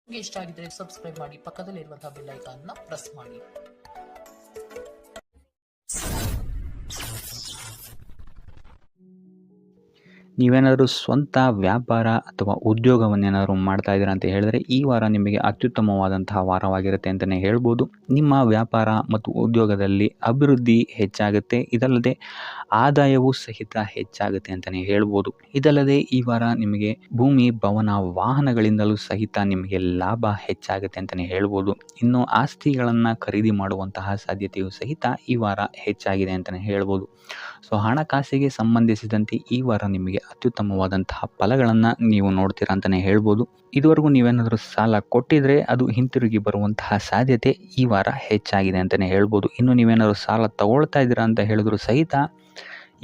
ನಿಮಗೆ ಇಷ್ಟ ಆಗಿದ್ರೆ ಸಬ್ಸ್ಕ್ರೈಬ್ ಮಾಡಿ, ಪಕ್ಕದಲ್ಲಿರುವಂತಹ ಬೆಲ್ ಐಕಾನ್ನ ಪ್ರೆಸ್ ಮಾಡಿ. ನೀವೇನಾದರೂ ಸ್ವಂತ ವ್ಯಾಪಾರ ಅಥವಾ ಉದ್ಯೋಗವನ್ನೇನಾದರೂ ಮಾಡ್ತಾ ಇದ್ದೀರಾ ಅಂತ ಹೇಳಿದ್ರೆ ಈ ವಾರ ನಿಮಗೆ ಅತ್ಯುತ್ತಮವಾದಂತಹ ವಾರವಾಗಿರುತ್ತೆ ಅಂತಲೇ ಹೇಳ್ಬೋದು. ನಿಮ್ಮ ವ್ಯಾಪಾರ ಮತ್ತು ಉದ್ಯೋಗದಲ್ಲಿ ಅಭಿವೃದ್ಧಿ ಹೆಚ್ಚಾಗುತ್ತೆ, ಇದಲ್ಲದೆ ಆದಾಯವೂ ಸಹಿತ ಹೆಚ್ಚಾಗುತ್ತೆ ಅಂತಲೇ ಹೇಳ್ಬೋದು. ಇದಲ್ಲದೆ ಈ ವಾರ ನಿಮಗೆ ಭೂಮಿ, ಭವನ, ವಾಹನಗಳಿಂದಲೂ ಸಹಿತ ನಿಮಗೆ ಲಾಭ ಹೆಚ್ಚಾಗುತ್ತೆ ಅಂತಲೇ ಹೇಳ್ಬೋದು. ಇನ್ನು ಆಸ್ತಿಗಳನ್ನು ಖರೀದಿ ಮಾಡುವಂತಹ ಸಾಧ್ಯತೆಯೂ ಸಹಿತ ಈ ವಾರ ಹೆಚ್ಚಾಗಿದೆ ಅಂತಲೇ ಹೇಳ್ಬೋದು. ಸೊ ಹಣಕಾಸಿಗೆ ಸಂಬಂಧಿಸಿದಂತೆ ಈ ವಾರ ನಿಮಗೆ ಅತ್ಯುತ್ತಮವಾದಂತಹ ಫಲಗಳನ್ನು ನೀವು ನೋಡ್ತೀರಾ ಅಂತಲೇ ಹೇಳ್ಬೋದು. ಇದುವರೆಗೂ ನೀವೇನಾದರೂ ಸಾಲ ಕೊಟ್ಟಿದ್ರೆ ಅದು ಹಿಂತಿರುಗಿ ಬರುವಂತಹ ಸಾಧ್ಯತೆ ಈ ವಾರ ಹೆಚ್ಚಾಗಿದೆ ಅಂತಲೇ ಹೇಳ್ಬೋದು. ಇನ್ನು ನೀವೇನಾದರೂ ಸಾಲ ತಗೊಳ್ತಾ ಇದ್ದೀರಾ ಅಂತ ಹೇಳಿದ್ರು ಸಹಿತ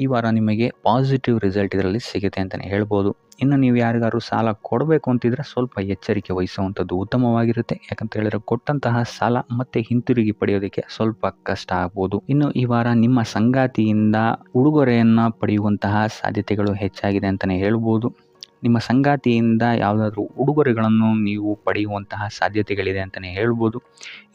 ಈ ವಾರ ನಿಮಗೆ ಪಾಸಿಟಿವ್ ರಿಸಲ್ಟ್ ಇದರಲ್ಲಿ ಸಿಗುತ್ತೆ ಅಂತಲೇ ಹೇಳ್ಬೋದು. ಇನ್ನು ನೀವು ಯಾರಿಗಾದ್ರು ಸಾಲ ಕೊಡಬೇಕು ಅಂತಿದ್ರೆ ಸ್ವಲ್ಪ ಎಚ್ಚರಿಕೆ ವಹಿಸುವಂಥದ್ದು ಉತ್ತಮವಾಗಿರುತ್ತೆ. ಯಾಕಂತ ಹೇಳಿದ್ರೆ ಕೊಟ್ಟಂತಹ ಸಾಲ ಮತ್ತೆ ಹಿಂತಿರುಗಿ ಪಡೆಯೋದಕ್ಕೆ ಸ್ವಲ್ಪ ಕಷ್ಟ ಆಗ್ಬೋದು. ಇನ್ನು ಈ ವಾರ ನಿಮ್ಮ ಸಂಗಾತಿಯಿಂದ ಉಡುಗೊರೆಯನ್ನು ಪಡೆಯುವಂತಹ ಸಾಧ್ಯತೆಗಳು ಹೆಚ್ಚಾಗಿದೆ ಅಂತಲೇ ಹೇಳ್ಬೋದು. ನಿಮ್ಮ ಸಂಗಾತಿಯಿಂದ ಯಾವುದಾದ್ರೂ ಉಡುಗೊರೆಗಳನ್ನು ನೀವು ಪಡೆಯುವಂತಹ ಸಾಧ್ಯತೆಗಳಿದೆ ಅಂತಲೇ ಹೇಳ್ಬೋದು.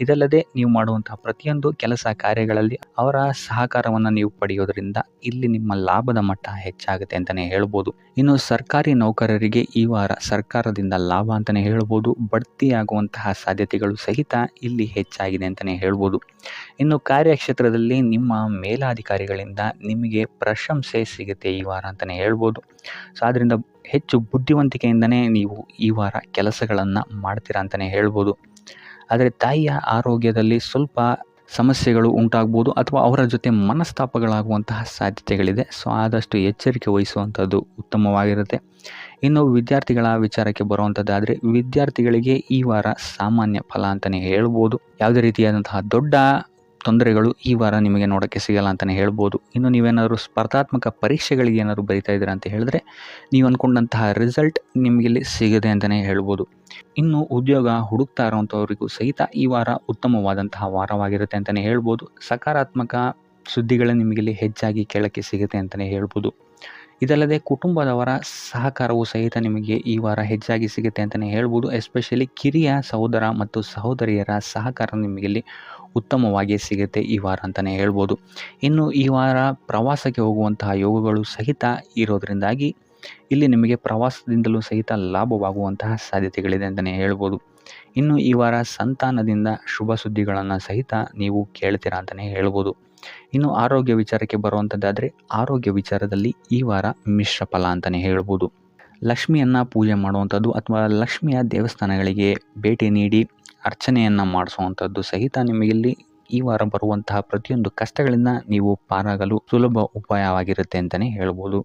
ಇದಲ್ಲದೆ ನೀವು ಮಾಡುವಂತಹ ಪ್ರತಿಯೊಂದು ಕೆಲಸ ಕಾರ್ಯಗಳಲ್ಲಿ ಅವರ ಸಹಕಾರವನ್ನು ನೀವು ಪಡೆಯೋದ್ರಿಂದ ಇಲ್ಲಿ ನಿಮ್ಮ ಲಾಭದ ಮಟ್ಟ ಹೆಚ್ಚಾಗುತ್ತೆ ಅಂತಲೇ ಹೇಳ್ಬೋದು. ಇನ್ನು ಸರ್ಕಾರಿ ನೌಕರರಿಗೆ ಈ ವಾರ ಸರ್ಕಾರದಿಂದ ಲಾಭ ಅಂತಲೇ ಹೇಳ್ಬೋದು. ಬಡ್ತಿಯಾಗುವಂತಹ ಸಾಧ್ಯತೆಗಳು ಸಹಿತ ಇಲ್ಲಿ ಹೆಚ್ಚಾಗಿದೆ ಅಂತಲೇ ಹೇಳ್ಬೋದು. ಇನ್ನು ಕಾರ್ಯಕ್ಷೇತ್ರದಲ್ಲಿ ನಿಮ್ಮ ಮೇಲಾಧಿಕಾರಿಗಳಿಂದ ನಿಮಗೆ ಪ್ರಶಂಸೆ ಸಿಗುತ್ತೆ ಈ ವಾರ ಅಂತಲೇ ಹೇಳ್ಬೋದು. ಸೊ ಆದ್ದರಿಂದ ಹೆಚ್ಚು ಬುದ್ಧಿವಂತಿಕೆಯಿಂದನೇ ನೀವು ಈ ವಾರ ಕೆಲಸಗಳನ್ನು ಮಾಡ್ತೀರಾ ಅಂತಲೇ ಹೇಳ್ಬೋದು. ಆದರೆ ತಾಯಿಯ ಆರೋಗ್ಯದಲ್ಲಿ ಸ್ವಲ್ಪ ಸಮಸ್ಯೆಗಳು ಉಂಟಾಗ್ಬೋದು ಅಥವಾ ಅವರ ಜೊತೆ ಮನಸ್ತಾಪಗಳಾಗುವಂತಹ ಸಾಧ್ಯತೆಗಳಿದೆ. ಸೊ ಆದಷ್ಟು ಎಚ್ಚರಿಕೆ ವಹಿಸುವಂಥದ್ದು ಉತ್ತಮವಾಗಿರುತ್ತೆ. ಇನ್ನು ವಿದ್ಯಾರ್ಥಿಗಳ ವಿಚಾರಕ್ಕೆ ಬರುವಂಥದ್ದಾದರೆ ವಿದ್ಯಾರ್ಥಿಗಳಿಗೆ ಈ ವಾರ ಸಾಮಾನ್ಯ ಫಲ ಅಂತಲೇ ಹೇಳ್ಬೋದು. ಯಾವುದೇ ರೀತಿಯಾದಂತಹ ದೊಡ್ಡ ತೊಂದರೆಗಳು ಈ ವಾರ ನಿಮಗೆ ನೋಡೋಕ್ಕೆ ಸಿಗಲ್ಲ ಅಂತಲೇ ಹೇಳ್ಬೋದು. ಇನ್ನು ನೀವೇನಾದರೂ ಸ್ಪರ್ಧಾತ್ಮಕ ಪರೀಕ್ಷೆಗಳಿಗೆ ಏನಾದರೂ ಬರಿತಾ ಇದ್ದೀರಾ ಅಂತ ಹೇಳಿದ್ರೆ ನೀವು ಅಂದ್ಕೊಂಡಂತಹ ರಿಸಲ್ಟ್ ನಿಮಗಿಲ್ಲಿ ಸಿಗದೆ ಅಂತಲೇ ಹೇಳ್ಬೋದು. ಇನ್ನು ಉದ್ಯೋಗ ಹುಡುಕ್ತಾ ಇರೋವಂಥವ್ರಿಗೂ ಸಹಿತ ಈ ವಾರ ಉತ್ತಮವಾದಂತಹ ವಾರವಾಗಿರುತ್ತೆ ಅಂತಲೇ ಹೇಳ್ಬೋದು. ಸಕಾರಾತ್ಮಕ ಸುದ್ದಿಗಳೇ ನಿಮಗಿಲ್ಲಿ ಹೆಚ್ಚಾಗಿ ಕೇಳೋಕ್ಕೆ ಸಿಗುತ್ತೆ ಅಂತಲೇ ಹೇಳ್ಬೋದು. ಇದಲ್ಲದೆ ಕುಟುಂಬದವರ ಸಹಕಾರವು ಸಹಿತ ನಿಮಗೆ ಈ ವಾರ ಹೆಚ್ಚಾಗಿ ಸಿಗುತ್ತೆ ಅಂತಲೇ ಹೇಳ್ಬೋದು. ಎಸ್ಪೆಷಲಿ ಕಿರಿಯ ಸಹೋದರ ಮತ್ತು ಸಹೋದರಿಯರ ಸಹಕಾರ ನಿಮಗಿಲ್ಲಿ ಉತ್ತಮವಾಗಿ ಸಿಗುತ್ತೆ ಈ ವಾರ ಅಂತಲೇ ಹೇಳ್ಬೋದು. ಇನ್ನು ಈ ವಾರ ಪ್ರವಾಸಕ್ಕೆ ಹೋಗುವಂತಹ ಯೋಗಗಳು ಸಹಿತ ಇರೋದರಿಂದಾಗಿ ಇಲ್ಲಿ ನಿಮಗೆ ಪ್ರವಾಸದಿಂದಲೂ ಸಹಿತ ಲಾಭವಾಗುವಂತಹ ಸಾಧ್ಯತೆಗಳಿದೆ ಅಂತಲೇ ಹೇಳ್ಬೋದು. ಇನ್ನು ಈ ವಾರ ಸಂತಾನದಿಂದ ಶುಭ ಸುದ್ದಿಗಳನ್ನು ಸಹಿತ ನೀವು ಕೇಳ್ತೀರಾ ಅಂತಲೇ ಹೇಳ್ಬೋದು. ಇನ್ನು ಆರೋಗ್ಯ ವಿಚಾರಕ್ಕೆ ಬರುವಂಥದ್ದಾದರೆ ಆರೋಗ್ಯ ವಿಚಾರದಲ್ಲಿ ಈ ವಾರ ಮಿಶ್ರ ಫಲ ಅಂತಲೇ ಹೇಳ್ಬೋದು. ಲಕ್ಷ್ಮಿಯನ್ನು ಪೂಜೆ ಮಾಡುವಂಥದ್ದು ಅಥವಾ ಲಕ್ಷ್ಮಿಯ ದೇವಸ್ಥಾನಗಳಿಗೆ ಭೇಟಿ ನೀಡಿ ಅರ್ಚನೆಯನ್ನು ಮಾಡಿಸುವಂಥದ್ದು ಸಹಿತ ನಿಮಗಿಲ್ಲಿ ಈ ವಾರ ಬರುವಂತಹ ಪ್ರತಿಯೊಂದು ಕಷ್ಟಗಳಿಂದ ನೀವು ಪಾರಾಗಲು ಸುಲಭ ಉಪಾಯವಾಗಿರುತ್ತೆ ಅಂತಲೇ ಹೇಳ್ಬೋದು.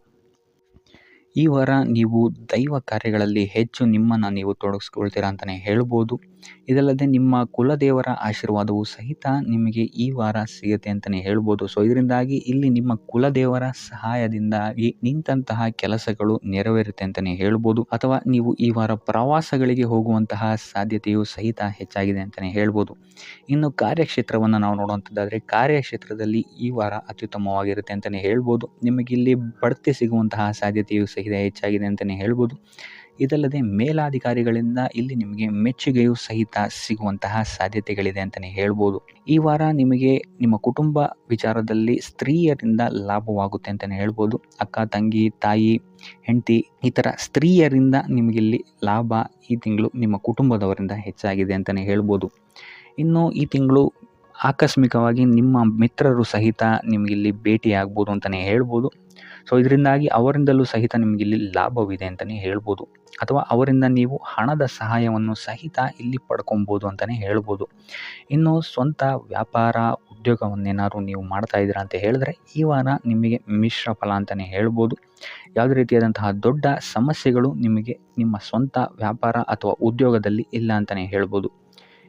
ಈ ವಾರ ನೀವು ದೈವ ಕಾರ್ಯಗಳಲ್ಲಿ ಹೆಚ್ಚು ನಿಮ್ಮನ್ನು ನೀವು ತೊಡಗಿಸ್ಕೊಳ್ತೀರಾ ಅಂತಲೇ ಹೇಳ್ಬೋದು. ಇದಲ್ಲದೆ ನಿಮ್ಮ ಕುಲದೇವರ ಆಶೀರ್ವಾದವು ಸಹಿತ ನಿಮಗೆ ಈ ವಾರ ಸಿಗುತ್ತೆ ಅಂತಲೇ ಹೇಳ್ಬೋದು. ಸೊ ಇದರಿಂದಾಗಿ ಇಲ್ಲಿ ನಿಮ್ಮ ಕುಲದೇವರ ಸಹಾಯದಿಂದಾಗಿ ನಿಂತಹ ಕೆಲಸಗಳು ನೆರವೇರುತ್ತೆ ಅಂತಲೇ ಹೇಳ್ಬೋದು. ಅಥವಾ ನೀವು ಈ ವಾರ ಪ್ರವಾಸಗಳಿಗೆ ಹೋಗುವಂತಹ ಸಾಧ್ಯತೆಯು ಸಹಿತ ಹೆಚ್ಚಾಗಿದೆ ಅಂತಲೇ ಹೇಳ್ಬೋದು. ಇನ್ನು ಕಾರ್ಯಕ್ಷೇತ್ರವನ್ನು ನಾವು ನೋಡುವಂಥದ್ದಾದರೆ ಕಾರ್ಯಕ್ಷೇತ್ರದಲ್ಲಿ ಈ ವಾರ ಅತ್ಯುತ್ತಮವಾಗಿರುತ್ತೆ ಅಂತಲೇ ಹೇಳ್ಬೋದು. ನಿಮಗಿಲ್ಲಿ ಬಡ್ತಿ ಸಿಗುವಂತಹ ಸಾಧ್ಯತೆಯು ಸಹಿತ ಹೆಚ್ಚಾಗಿದೆ ಅಂತಲೇ ಹೇಳ್ಬೋದು. ಇದಲ್ಲದೆ ಮೇಲಾಧಿಕಾರಿಗಳಿಂದ ಇಲ್ಲಿ ನಿಮಗೆ ಮೆಚ್ಚುಗೆಯೂ ಸಹಿತ ಸಿಗುವಂತಹ ಸಾಧ್ಯತೆಗಳಿದೆ ಅಂತಲೇ ಹೇಳ್ಬೋದು. ಈ ವಾರ ನಿಮಗೆ ನಿಮ್ಮ ಕುಟುಂಬ ವಿಚಾರದಲ್ಲಿ ಸ್ತ್ರೀಯರಿಂದ ಲಾಭವಾಗುತ್ತೆ ಅಂತಲೇ ಹೇಳ್ಬೋದು. ಅಕ್ಕ, ತಂಗಿ, ತಾಯಿ, ಹೆಂಡತಿ ಈ ಥರ ಸ್ತ್ರೀಯರಿಂದ ನಿಮಗಿಲ್ಲಿ ಲಾಭ ಈ ತಿಂಗಳು ನಿಮ್ಮ ಕುಟುಂಬದವರಿಂದ ಹೆಚ್ಚಾಗಿದೆ ಅಂತಲೇ ಹೇಳ್ಬೋದು. ಇನ್ನು ಈ ತಿಂಗಳು ಆಕಸ್ಮಿಕವಾಗಿ ನಿಮ್ಮ ಮಿತ್ರರು ಸಹಿತ ನಿಮಗಿಲ್ಲಿ ಭೇಟಿಯಾಗ್ಬೋದು ಅಂತಲೇ ಹೇಳ್ಬೋದು. ಸೊ ಇದರಿಂದಾಗಿ ಅವರಿಂದಲೂ ಸಹಿತ ನಿಮಗಿಲ್ಲಿ ಲಾಭವಿದೆ ಅಂತಲೇ ಹೇಳ್ಬೋದು. ಅಥವಾ ಅವರಿಂದ ನೀವು ಹಣದ ಸಹಾಯವನ್ನು ಸಹಿತ ಇಲ್ಲಿ ಪಡ್ಕೊಬೋದು ಅಂತಲೇ ಹೇಳ್ಬೋದು. ಇನ್ನು ಸ್ವಂತ ವ್ಯಾಪಾರ ಉದ್ಯೋಗವನ್ನೇನಾದ್ರು ನೀವು ಮಾಡ್ತಾ ಇದ್ದೀರಾ ಅಂತ ಹೇಳಿದ್ರೆ ಈ ವಾರ ನಿಮಗೆ ಮಿಶ್ರ ಫಲ ಅಂತಲೇ ಹೇಳ್ಬೋದು. ಯಾವುದೇ ರೀತಿಯಾದಂತಹ ದೊಡ್ಡ ಸಮಸ್ಯೆಗಳು ನಿಮಗೆ ನಿಮ್ಮ ಸ್ವಂತ ವ್ಯಾಪಾರ ಅಥವಾ ಉದ್ಯೋಗದಲ್ಲಿ ಇಲ್ಲ ಅಂತಲೇ ಹೇಳ್ಬೋದು.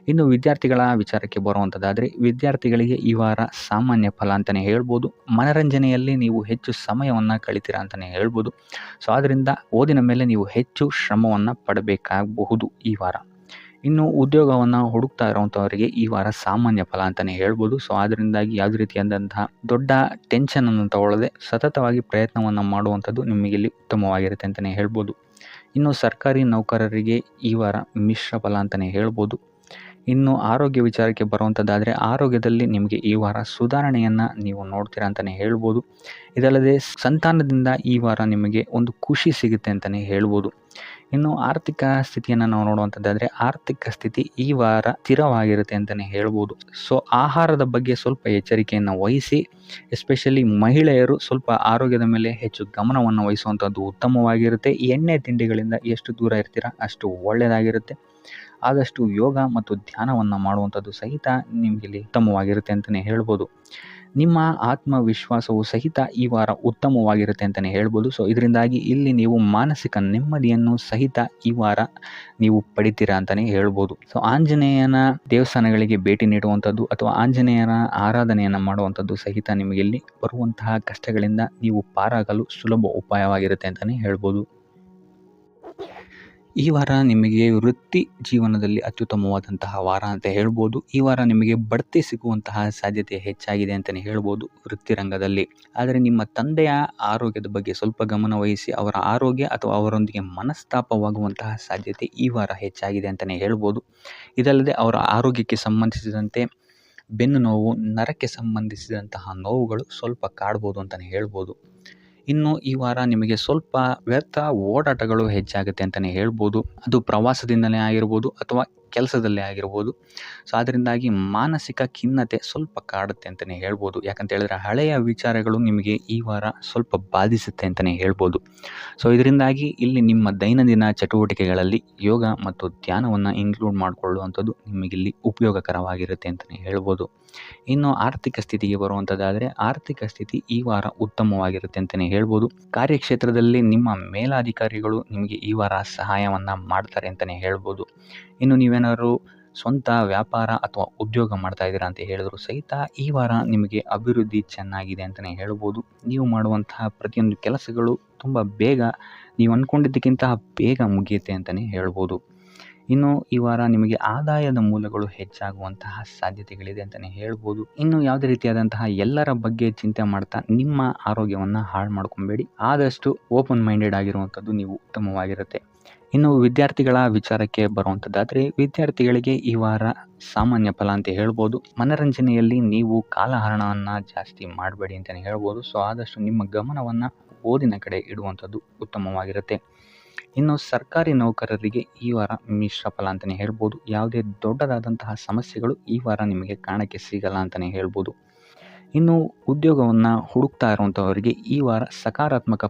ಇನ್ನು ವಿದ್ಯಾರ್ಥಿಗಳ ವಿಚಾರಕ್ಕೆ ಬರುವಂಥದ್ದಾದರೆ ವಿದ್ಯಾರ್ಥಿಗಳಿಗೆ ಈ ವಾರ ಸಾಮಾನ್ಯ ಫಲ ಅಂತಲೇ ಹೇಳ್ಬೋದು. ಮನರಂಜನೆಯಲ್ಲಿ ನೀವು ಹೆಚ್ಚು ಸಮಯವನ್ನು ಕಳಿತೀರಾ ಅಂತಲೇ ಹೇಳ್ಬೋದು. ಸೊ ಆದ್ದರಿಂದ ಓದಿನ ಮೇಲೆ ನೀವು ಹೆಚ್ಚು ಶ್ರಮವನ್ನು ಪಡಬೇಕಾಗಬಹುದು ಈ ವಾರ. ಇನ್ನು ಉದ್ಯೋಗವನ್ನು ಹುಡುಕ್ತಾ ಇರೋವಂಥವರಿಗೆ ಈ ವಾರ ಸಾಮಾನ್ಯ ಫಲ ಅಂತಲೇ ಹೇಳ್ಬೋದು. ಸೊ ಅದರಿಂದಾಗಿ ಯಾವುದೇ ರೀತಿಯಾದಂತಹ ದೊಡ್ಡ ಟೆನ್ಷನನ್ನು ತಗೊಳ್ಳದೆ ಸತತವಾಗಿ ಪ್ರಯತ್ನವನ್ನು ಮಾಡುವಂಥದ್ದು ನಿಮಗಿಲ್ಲಿ ಉತ್ತಮವಾಗಿರುತ್ತೆ ಅಂತಲೇ ಹೇಳ್ಬೋದು. ಇನ್ನು ಸರ್ಕಾರಿ ನೌಕರರಿಗೆ ಈ ವಾರ ಮಿಶ್ರ ಫಲ ಅಂತಲೇ ಹೇಳ್ಬೋದು. ಇನ್ನು ಆರೋಗ್ಯ ವಿಚಾರಕ್ಕೆ ಬರುವಂಥದ್ದಾದರೆ ಆರೋಗ್ಯದಲ್ಲಿ ನಿಮಗೆ ಈ ವಾರ ಸುಧಾರಣೆಯನ್ನು ನೀವು ನೋಡ್ತೀರಾ ಅಂತಲೇ ಹೇಳ್ಬೋದು. ಇದಲ್ಲದೆ ಸಂತಾನದಿಂದ ಈ ವಾರ ನಿಮಗೆ ಒಂದು ಖುಷಿ ಸಿಗುತ್ತೆ ಅಂತಲೇ ಹೇಳ್ಬೋದು. ಇನ್ನು ಆರ್ಥಿಕ ಸ್ಥಿತಿಯನ್ನು ನಾವು ನೋಡುವಂಥದ್ದಾದರೆ ಆರ್ಥಿಕ ಸ್ಥಿತಿ ಈ ವಾರ ಸ್ಥಿರವಾಗಿರುತ್ತೆ ಅಂತಲೇ ಹೇಳ್ಬೋದು. ಸೊ ಆಹಾರದ ಬಗ್ಗೆ ಸ್ವಲ್ಪ ಎಚ್ಚರಿಕೆಯನ್ನು ವಹಿಸಿ, ಎಸ್ಪೆಷಲಿ ಮಹಿಳೆಯರು ಸ್ವಲ್ಪ ಆರೋಗ್ಯದ ಮೇಲೆ ಹೆಚ್ಚು ಗಮನವನ್ನು ವಹಿಸುವಂಥದ್ದು ಉತ್ತಮವಾಗಿರುತ್ತೆ. ಎಣ್ಣೆ ತಿಂಡಿಗಳಿಂದ ಎಷ್ಟು ದೂರ ಇರ್ತೀರಾ ಅಷ್ಟು ಒಳ್ಳೆಯದಾಗಿರುತ್ತೆ. ಆದಷ್ಟು ಯೋಗ ಮತ್ತು ಧ್ಯಾನವನ್ನು ಮಾಡುವಂಥದ್ದು ಸಹಿತ ನಿಮಗಿಲ್ಲಿ ಉತ್ತಮವಾಗಿರುತ್ತೆ ಅಂತಲೇ ಹೇಳ್ಬೋದು. ನಿಮ್ಮ ಆತ್ಮವಿಶ್ವಾಸವು ಸಹಿತ ಈ ವಾರ ಉತ್ತಮವಾಗಿರುತ್ತೆ ಅಂತಲೇ ಹೇಳ್ಬೋದು. ಸೊ ಇದರಿಂದಾಗಿ ಇಲ್ಲಿ ನೀವು ಮಾನಸಿಕ ನೆಮ್ಮದಿಯನ್ನು ಸಹಿತ ಈ ವಾರ ನೀವು ಪಡಿತೀರಾ ಅಂತಲೇ ಹೇಳ್ಬೋದು. ಸೊ ಆಂಜನೇಯನ ದೇವಸ್ಥಾನಗಳಿಗೆ ಭೇಟಿ ನೀಡುವಂಥದ್ದು ಅಥವಾ ಆಂಜನೇಯನ ಆರಾಧನೆಯನ್ನು ಮಾಡುವಂಥದ್ದು ಸಹಿತ ನಿಮಗಿಲ್ಲಿ ಬರುವಂತಹ ಕಷ್ಟಗಳಿಂದ ನೀವು ಪಾರಾಗಲು ಸುಲಭ ಉಪಾಯವಾಗಿರುತ್ತೆ ಅಂತಲೇ ಹೇಳ್ಬೋದು. ಈ ವಾರ ನಿಮಗೆ ವೃತ್ತಿ ಜೀವನದಲ್ಲಿ ಅತ್ಯುತ್ತಮವಾದಂತಹ ವಾರ ಅಂತ ಹೇಳ್ಬೋದು. ಈ ವಾರ ನಿಮಗೆ ಬಡ್ತಿ ಸಿಗುವಂತಹ ಸಾಧ್ಯತೆ ಹೆಚ್ಚಾಗಿದೆ ಅಂತಲೇ ಹೇಳ್ಬೋದು ವೃತ್ತಿ ರಂಗದಲ್ಲಿ. ಆದರೆ ನಿಮ್ಮ ತಂದೆಯ ಆರೋಗ್ಯದ ಬಗ್ಗೆ ಸ್ವಲ್ಪ ಗಮನ ವಹಿಸಿ ಅವರ ಆರೋಗ್ಯ ಅಥವಾ ಅವರೊಂದಿಗೆ ಮನಸ್ತಾಪವಾಗುವಂತಹ ಸಾಧ್ಯತೆ ಈ ವಾರ ಹೆಚ್ಚಾಗಿದೆ ಅಂತಲೇ ಹೇಳ್ಬೋದು. ಇದಲ್ಲದೆ ಅವರ ಆರೋಗ್ಯಕ್ಕೆ ಸಂಬಂಧಿಸಿದಂತೆ ಬೆನ್ನು ನೋವು, ನರಕ್ಕೆ ಸಂಬಂಧಿಸಿದಂತಹ ನೋವುಗಳು ಸ್ವಲ್ಪ ಕಾಡ್ಬೋದು ಅಂತಲೇ ಹೇಳ್ಬೋದು. ಇನ್ನು ಈ ವಾರ ನಿಮಗೆ ಸ್ವಲ್ಪ ವ್ಯರ್ಥ ಓಡಾಟಗಳು ಹೆಚ್ಚಾಗುತ್ತೆ ಅಂತಲೇ ಹೇಳ್ಬೋದು. ಅದು ಪ್ರವಾಸದಿಂದಲೇ ಆಗಿರ್ಬೋದು ಅಥವಾ ಕೆಲಸದಲ್ಲೇ ಆಗಿರ್ಬೋದು. ಸೊ ಅದರಿಂದಾಗಿ ಮಾನಸಿಕ ಖಿನ್ನತೆ ಸ್ವಲ್ಪ ಕಾಡುತ್ತೆ ಅಂತಲೇ ಹೇಳ್ಬೋದು. ಯಾಕಂತ ಹೇಳಿದ್ರೆ ಹಳೆಯ ವಿಚಾರಗಳು ನಿಮಗೆ ಈ ವಾರ ಸ್ವಲ್ಪ ಬಾಧಿಸುತ್ತೆ ಅಂತಲೇ ಹೇಳ್ಬೋದು. ಸೊ ಇದರಿಂದಾಗಿ ಇಲ್ಲಿ ನಿಮ್ಮ ದೈನಂದಿನ ಚಟುವಟಿಕೆಗಳಲ್ಲಿ ಯೋಗ ಮತ್ತು ಧ್ಯಾನವನ್ನು ಇನ್ಕ್ಲೂಡ್ ಮಾಡಿಕೊಳ್ಳುವಂಥದ್ದು ನಿಮಗಿಲ್ಲಿ ಉಪಯೋಗಕರವಾಗಿರುತ್ತೆ ಅಂತಲೇ ಹೇಳ್ಬೋದು. ಇನ್ನು ಆರ್ಥಿಕ ಸ್ಥಿತಿಗೆ ಬರುವಂಥದ್ದಾದರೆ ಆರ್ಥಿಕ ಸ್ಥಿತಿ ಈ ವಾರ ಉತ್ತಮವಾಗಿರುತ್ತೆ ಅಂತಲೇ ಹೇಳ್ಬೋದು. ಕಾರ್ಯಕ್ಷೇತ್ರದಲ್ಲಿ ನಿಮ್ಮ ಮೇಲಾಧಿಕಾರಿಗಳು ನಿಮಗೆ ಈ ವಾರ ಸಹಾಯವನ್ನು ಮಾಡ್ತಾರೆ ಅಂತಲೇ ಹೇಳ್ಬೋದು. ಇನ್ನು ನೀವೇನಾದ್ರು ಸ್ವಂತ ವ್ಯಾಪಾರ ಅಥವಾ ಉದ್ಯೋಗ ಮಾಡ್ತಾ ಇದ್ದೀರಾ ಅಂತ ಹೇಳಿದ್ರು ಸಹಿತ ಈ ವಾರ ನಿಮಗೆ ಅಭಿವೃದ್ಧಿ ಚೆನ್ನಾಗಿದೆ ಅಂತಲೇ ಹೇಳ್ಬೋದು. ನೀವು ಮಾಡುವಂತಹ ಪ್ರತಿಯೊಂದು ಕೆಲಸಗಳು ತುಂಬ ಬೇಗ ನೀವು ಅಂದ್ಕೊಂಡಿದ್ದಕ್ಕಿಂತ ಬೇಗ ಮುಗಿಯುತ್ತೆ ಅಂತಲೇ ಹೇಳ್ಬೋದು. ಇನ್ನು ಈ ವಾರ ನಿಮಗೆ ಆದಾಯದ ಮೂಲಗಳು ಹೆಚ್ಚಾಗುವಂತಹ ಸಾಧ್ಯತೆಗಳಿದೆ ಅಂತಲೇ ಹೇಳ್ಬೋದು. ಇನ್ನು ಯಾವುದೇ ರೀತಿಯಾದಂತಹ ಎಲ್ಲರ ಬಗ್ಗೆ ಚಿಂತೆ ಮಾಡ್ತಾ ನಿಮ್ಮ ಆರೋಗ್ಯವನ್ನು ಹಾಳು ಮಾಡ್ಕೊಬೇಡಿ. ಆದಷ್ಟು ಓಪನ್ ಮೈಂಡೆಡ್ ಆಗಿರುವಂಥದ್ದು ನೀವು ಉತ್ತಮವಾಗಿರುತ್ತೆ. ಇನ್ನು ವಿದ್ಯಾರ್ಥಿಗಳ ವಿಚಾರಕ್ಕೆ ಬರುವಂಥದ್ದಾದರೆ ವಿದ್ಯಾರ್ಥಿಗಳಿಗೆ ಈ ವಾರ ಸಾಮಾನ್ಯ ಫಲ ಅಂತ ಹೇಳ್ಬೋದು. ಮನರಂಜನೆಯಲ್ಲಿ ನೀವು ಕಾಲಹರಣವನ್ನು ಜಾಸ್ತಿ ಮಾಡಬೇಡಿ ಅಂತಲೇ ಹೇಳ್ಬೋದು. ಸೊ ಆದಷ್ಟು ನಿಮ್ಮ ಗಮನವನ್ನು ಓದಿನ ಕಡೆ ಇಡುವಂಥದ್ದು ಉತ್ತಮವಾಗಿರುತ್ತೆ. ಇನ್ನು ಸರ್ಕಾರಿ ನೌಕರರಿಗೆ ಈ ವಾರ ಮಿಶ್ರ ಫಲ ಅಂತಲೇ ಹೇಳ್ಬೋದು. ಯಾವುದೇ ದೊಡ್ಡದಾದಂತಹ ಸಮಸ್ಯೆಗಳು ಈ ವಾರ ನಿಮಗೆ ಕಾಣಕ್ಕೆ ಸಿಗಲ್ಲ ಅಂತಲೇ ಹೇಳ್ಬೋದು. ಇನ್ನು ಉದ್ಯೋಗವನ್ನು ಹುಡುಕ್ತಾ ಇರುವಂಥವರಿಗೆ ಈ ವಾರ ಸಕಾರಾತ್ಮಕ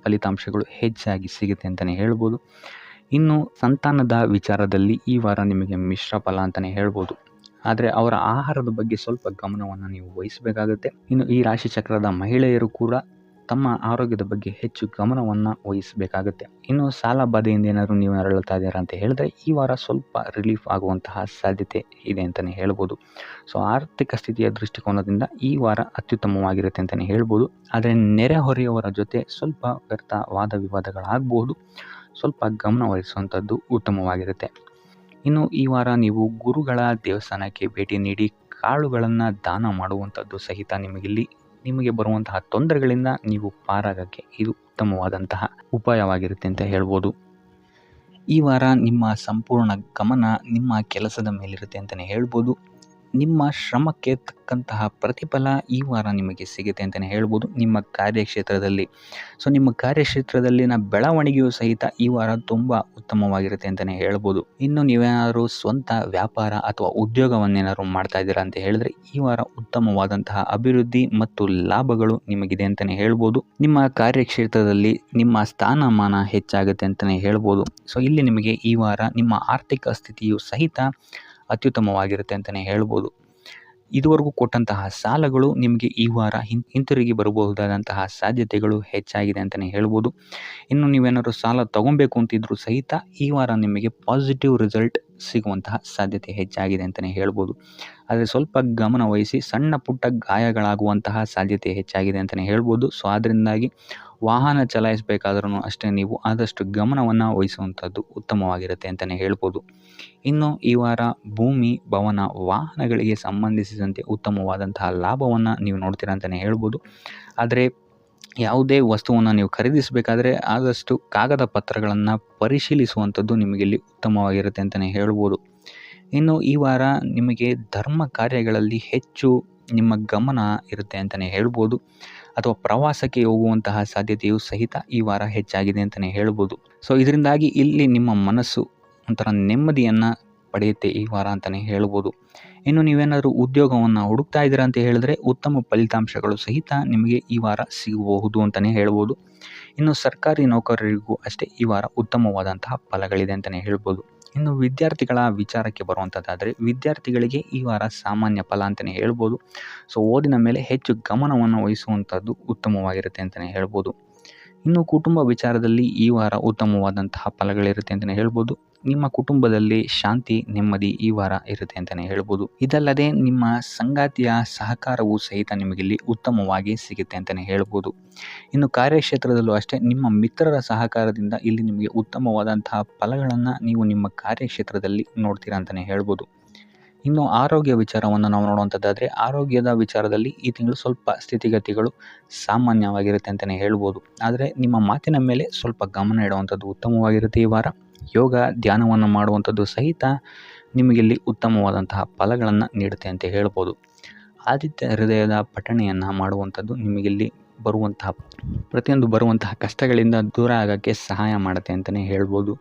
ಫಲಿತಾಂಶಗಳು ಹೆಚ್ಚಾಗಿ ಸಿಗುತ್ತೆ ಅಂತಲೇ ಹೇಳ್ಬೋದು. ಇನ್ನು ಸಂತಾನದ ವಿಚಾರದಲ್ಲಿ ಈ ವಾರ ನಿಮಗೆ ಮಿಶ್ರ ಫಲ ಅಂತಲೇ ಹೇಳ್ಬೋದು. ಆದರೆ ಅವರ ಆಹಾರದ ಬಗ್ಗೆ ಸ್ವಲ್ಪ ಗಮನವನ್ನು ನೀವು ವಹಿಸಬೇಕಾಗುತ್ತೆ. ಇನ್ನು ಈ ರಾಶಿ ಚಕ್ರದ ಮಹಿಳೆಯರು ಕೂಡ ತಮ್ಮ ಆರೋಗ್ಯದ ಬಗ್ಗೆ ಹೆಚ್ಚು ಗಮನವನ್ನು ವಹಿಸಬೇಕಾಗುತ್ತೆ. ಇನ್ನು ಸಾಲ ಬಾಧೆಯಿಂದ ಏನಾದರೂ ನೀವು ನರಳುತ್ತಾ ಇದ್ದೀರಾ ಅಂತ ಹೇಳಿದ್ರೆ ಈ ವಾರ ಸ್ವಲ್ಪ ರಿಲೀಫ್ ಆಗುವಂತಹ ಸಾಧ್ಯತೆ ಇದೆ ಅಂತಲೇ ಹೇಳ್ಬೋದು. ಸೊ ಆರ್ಥಿಕ ಸ್ಥಿತಿಯ ದೃಷ್ಟಿಕೋನದಿಂದ ಈ ವಾರ ಅತ್ಯುತ್ತಮವಾಗಿರುತ್ತೆ ಅಂತಲೇ ಹೇಳ್ಬೋದು. ಆದರೆ ನೆರೆಹೊರೆಯವರ ಜೊತೆ ಸ್ವಲ್ಪ ವ್ಯರ್ಥ ವಾದ ವಿವಾದಗಳಾಗಬಹುದು. ಸ್ವಲ್ಪ ಗಮನ ವಹಿಸುವಂಥದ್ದು ಉತ್ತಮವಾಗಿರುತ್ತೆ. ಇನ್ನು ಈ ವಾರ ನೀವು ಗುರುಗಳ ದೇವಸ್ಥಾನಕ್ಕೆ ಭೇಟಿ ನೀಡಿ ಕಾಳುಗಳನ್ನು ದಾನ ಮಾಡುವಂಥದ್ದು ಸಹಿತ ನಿಮಗೆ ಬರುವಂತಹ ತೊಂದರೆಗಳಿಂದ ನೀವು ಪಾರಾಗಕ್ಕೆ ಇದು ಉತ್ತಮವಾದಂತಹ ಉಪಾಯವಾಗಿರುತ್ತೆ ಅಂತ ಹೇಳ್ಬೋದು. ಈ ವಾರ ನಿಮ್ಮ ಸಂಪೂರ್ಣ ಗಮನ ನಿಮ್ಮ ಕೆಲಸದ ಮೇಲಿರುತ್ತೆ ಅಂತಲೇ ಹೇಳ್ಬೋದು. ನಿಮ್ಮ ಶ್ರಮಕ್ಕೆ ತಕ್ಕಂತಹ ಪ್ರತಿಫಲ ಈ ವಾರ ನಿಮಗೆ ಸಿಗುತ್ತೆ ಅಂತಲೇ ಹೇಳ್ಬೋದು ನಿಮ್ಮ ಕಾರ್ಯಕ್ಷೇತ್ರದಲ್ಲಿ. ಸೊ ನಿಮ್ಮ ಕಾರ್ಯಕ್ಷೇತ್ರದಲ್ಲಿನ ಬೆಳವಣಿಗೆಯು ಸಹಿತ ಈ ವಾರ ತುಂಬ ಉತ್ತಮವಾಗಿರುತ್ತೆ ಅಂತಲೇ ಹೇಳ್ಬೋದು. ಇನ್ನು ನೀವೇನಾದರೂ ಸ್ವಂತ ವ್ಯಾಪಾರ ಅಥವಾ ಉದ್ಯೋಗವನ್ನೇನಾದ್ರು ಮಾಡ್ತಾ ಇದ್ದೀರಾ ಅಂತ ಹೇಳಿದ್ರೆ ಈ ವಾರ ಉತ್ತಮವಾದಂತಹ ಅಭಿವೃದ್ಧಿ ಮತ್ತು ಲಾಭಗಳು ನಿಮಗಿದೆ ಅಂತಲೇ ಹೇಳ್ಬೋದು. ನಿಮ್ಮ ಕಾರ್ಯಕ್ಷೇತ್ರದಲ್ಲಿ ನಿಮ್ಮ ಸ್ಥಾನಮಾನ ಹೆಚ್ಚಾಗುತ್ತೆ ಅಂತಲೇ ಹೇಳ್ಬೋದು. ಸೊ ಇಲ್ಲಿ ನಿಮಗೆ ಈ ವಾರ ನಿಮ್ಮ ಆರ್ಥಿಕ ಸ್ಥಿತಿಯು ಸಹಿತ ಅತ್ಯುತ್ತಮವಾಗಿರುತ್ತೆ ಅಂತಲೇ ಹೇಳ್ಬೋದು. ಇದುವರೆಗೂ ಕೊಟ್ಟಂತಹ ಸಾಲಗಳು ನಿಮಗೆ ಈ ವಾರ ಹಿಂತಿರುಗಿ ಬರಬಹುದಾದಂತಹ ಸಾಧ್ಯತೆಗಳು ಹೆಚ್ಚಾಗಿದೆ ಅಂತಲೇ ಹೇಳ್ಬೋದು. ಇನ್ನು ನೀವೇನಾದ್ರು ಸಾಲ ತಗೊಬೇಕು ಅಂತಿದ್ರು ಸಹಿತ ಈ ವಾರ ನಿಮಗೆ ಪಾಸಿಟಿವ್ ರಿಸಲ್ಟ್ ಸಿಗುವಂತಹ ಸಾಧ್ಯತೆ ಹೆಚ್ಚಾಗಿದೆ ಅಂತಲೇ ಹೇಳ್ಬೋದು. ಆದರೆ ಸ್ವಲ್ಪ ಗಮನ ವಹಿಸಿ ಸಣ್ಣ ಪುಟ್ಟ ಗಾಯಗಳಾಗುವಂತಹ ಸಾಧ್ಯತೆ ಹೆಚ್ಚಾಗಿದೆ ಅಂತಲೇ ಹೇಳ್ಬೋದು. ಸೊ ಅದರಿಂದಾಗಿ ವಾಹನ ಚಲಾಯಿಸಬೇಕಾದ್ರೂ ಅಷ್ಟೇ ನೀವು ಆದಷ್ಟು ಗಮನವನ್ನು ವಹಿಸುವಂಥದ್ದು ಉತ್ತಮವಾಗಿರುತ್ತೆ ಅಂತಲೇ ಹೇಳ್ಬೋದು. ಇನ್ನು ಈ ವಾರ ಭೂಮಿ, ಭವನ, ವಾಹನಗಳಿಗೆ ಸಂಬಂಧಿಸಿದಂತೆ ಉತ್ತಮವಾದಂತಹ ಲಾಭವನ್ನು ನೀವು ನೋಡ್ತೀರಾ ಅಂತಲೇ ಹೇಳ್ಬೋದು. ಆದರೆ ಯಾವುದೇ ವಸ್ತುವನ್ನು ನೀವು ಖರೀದಿಸಬೇಕಾದ್ರೆ ಆದಷ್ಟು ಕಾಗದ ಪತ್ರಗಳನ್ನು ಪರಿಶೀಲಿಸುವಂಥದ್ದು ನಿಮಗೆ ಇಲ್ಲಿ ಉತ್ತಮವಾಗಿರುತ್ತೆ ಅಂತಲೇ ಹೇಳ್ಬೋದು. ಇನ್ನು ಈ ವಾರ ನಿಮಗೆ ಧರ್ಮ ಕಾರ್ಯಗಳಲ್ಲಿ ಹೆಚ್ಚು ನಿಮ್ಮ ಗಮನ ಇರುತ್ತೆ ಅಂತಲೇ ಹೇಳ್ಬೋದು, ಅಥವಾ ಪ್ರವಾಸಕ್ಕೆ ಹೋಗುವಂತಹ ಸಾಧ್ಯತೆಯು ಸಹಿತ ಈ ವಾರ ಹೆಚ್ಚಾಗಿದೆ ಅಂತಲೇ ಹೇಳ್ಬೋದು. ಸೊ ಇದರಿಂದಾಗಿ ಇಲ್ಲಿ ನಿಮ್ಮ ಮನಸ್ಸು ಒಂಥರ ನೆಮ್ಮದಿಯನ್ನು ಪಡೆಯುತ್ತೆ ಈ ವಾರ ಅಂತಲೇ ಹೇಳ್ಬೋದು. ಇನ್ನು ನೀವೇನಾದರೂ ಉದ್ಯೋಗವನ್ನು ಹುಡುಕ್ತಾ ಇದ್ದೀರಾ ಅಂತ ಹೇಳಿದ್ರೆ ಉತ್ತಮ ಫಲಿತಾಂಶಗಳು ಸಹಿತ ನಿಮಗೆ ಈ ವಾರ ಸಿಗಬಹುದು ಅಂತಲೇ ಹೇಳ್ಬೋದು. ಇನ್ನು ಸರ್ಕಾರಿ ನೌಕರರಿಗೂ ಅಷ್ಟೇ ಈ ವಾರ ಉತ್ತಮವಾದಂತಹ ಫಲಗಳಿದೆ ಅಂತಲೇ ಹೇಳ್ಬೋದು. ಇನ್ನು ವಿದ್ಯಾರ್ಥಿಗಳ ವಿಚಾರಕ್ಕೆ ಬರುವಂಥದ್ದಾದರೆ ವಿದ್ಯಾರ್ಥಿಗಳಿಗೆ ಈ ವಾರ ಸಾಮಾನ್ಯ ಫಲ ಅಂತಲೇ ಹೇಳ್ಬೋದು. ಸೊ ಓದಿನ ಮೇಲೆ ಹೆಚ್ಚು ಗಮನವನ್ನು ವಹಿಸುವಂಥದ್ದು ಉತ್ತಮವಾಗಿರುತ್ತೆ ಅಂತಲೇ ಹೇಳ್ಬೋದು. ಇನ್ನು ಕುಟುಂಬ ವಿಚಾರದಲ್ಲಿ ಈ ವಾರ ಉತ್ತಮವಾದಂತಹ ಫಲಗಳಿರುತ್ತೆ ಅಂತಲೇ ಹೇಳ್ಬೋದು. ನಿಮ್ಮ ಕುಟುಂಬದಲ್ಲಿ ಶಾಂತಿ ನೆಮ್ಮದಿ ಈ ವಾರ ಇರುತ್ತೆ ಅಂತಲೇ ಹೇಳ್ಬೋದು. ಇದಲ್ಲದೆ ನಿಮ್ಮ ಸಂಗಾತಿಯ ಸಹಕಾರವೂ ಸಹಿತ ನಿಮಗಿಲ್ಲಿ ಉತ್ತಮವಾಗಿ ಸಿಗುತ್ತೆ ಅಂತಲೇ ಹೇಳ್ಬೋದು. ಇನ್ನು ಕಾರ್ಯಕ್ಷೇತ್ರದಲ್ಲೂ ಅಷ್ಟೇ ನಿಮ್ಮ ಮಿತ್ರರ ಸಹಕಾರದಿಂದ ಇಲ್ಲಿ ನಿಮಗೆ ಉತ್ತಮವಾದಂತಹ ಫಲಗಳನ್ನು ನೀವು ನಿಮ್ಮ ಕಾರ್ಯಕ್ಷೇತ್ರದಲ್ಲಿ ನೋಡ್ತೀರಾ ಅಂತಲೇ ಹೇಳ್ಬೋದು. ಇನ್ನು ಆರೋಗ್ಯ ವಿಚಾರವನ್ನು ನಾವು ನೋಡುವಂಥದ್ದಾದರೆ ಆರೋಗ್ಯದ ವಿಚಾರದಲ್ಲಿ ಈ ತಿಂಗಳು ಸ್ವಲ್ಪ ಸ್ಥಿತಿಗತಿಗಳು ಸಾಮಾನ್ಯವಾಗಿರುತ್ತೆ ಅಂತಲೇ ಹೇಳ್ಬೋದು. ಆದರೆ ನಿಮ್ಮ ಮಾತಿನ ಮೇಲೆ ಸ್ವಲ್ಪ ಗಮನ ಇಡುವಂಥದ್ದು ಉತ್ತಮವಾಗಿರುತ್ತೆ ಈ ವಾರ. ಯೋಗ ಧ್ಯಾನವನ್ನು ಮಾಡುವಂಥದ್ದು ಸಹಿತ ನಿಮಗಿಲ್ಲಿ ಉತ್ತಮವಾದಂತಹ ಫಲಗಳನ್ನು ನೀಡುತ್ತೆ ಅಂತ ಹೇಳ್ಬೋದು. ಆದಿತ್ಯ ಹೃದಯದ ಪಠಣೆಯನ್ನು ಮಾಡುವಂಥದ್ದು ನಿಮಗಿಲ್ಲಿ ಬರುವಂತಹ ಕಷ್ಟಗಳಿಂದ ದೂರ ಆಗೋಕ್ಕೆ ಸಹಾಯ ಮಾಡುತ್ತೆ ಅಂತಲೇ ಹೇಳ್ಬೋದು.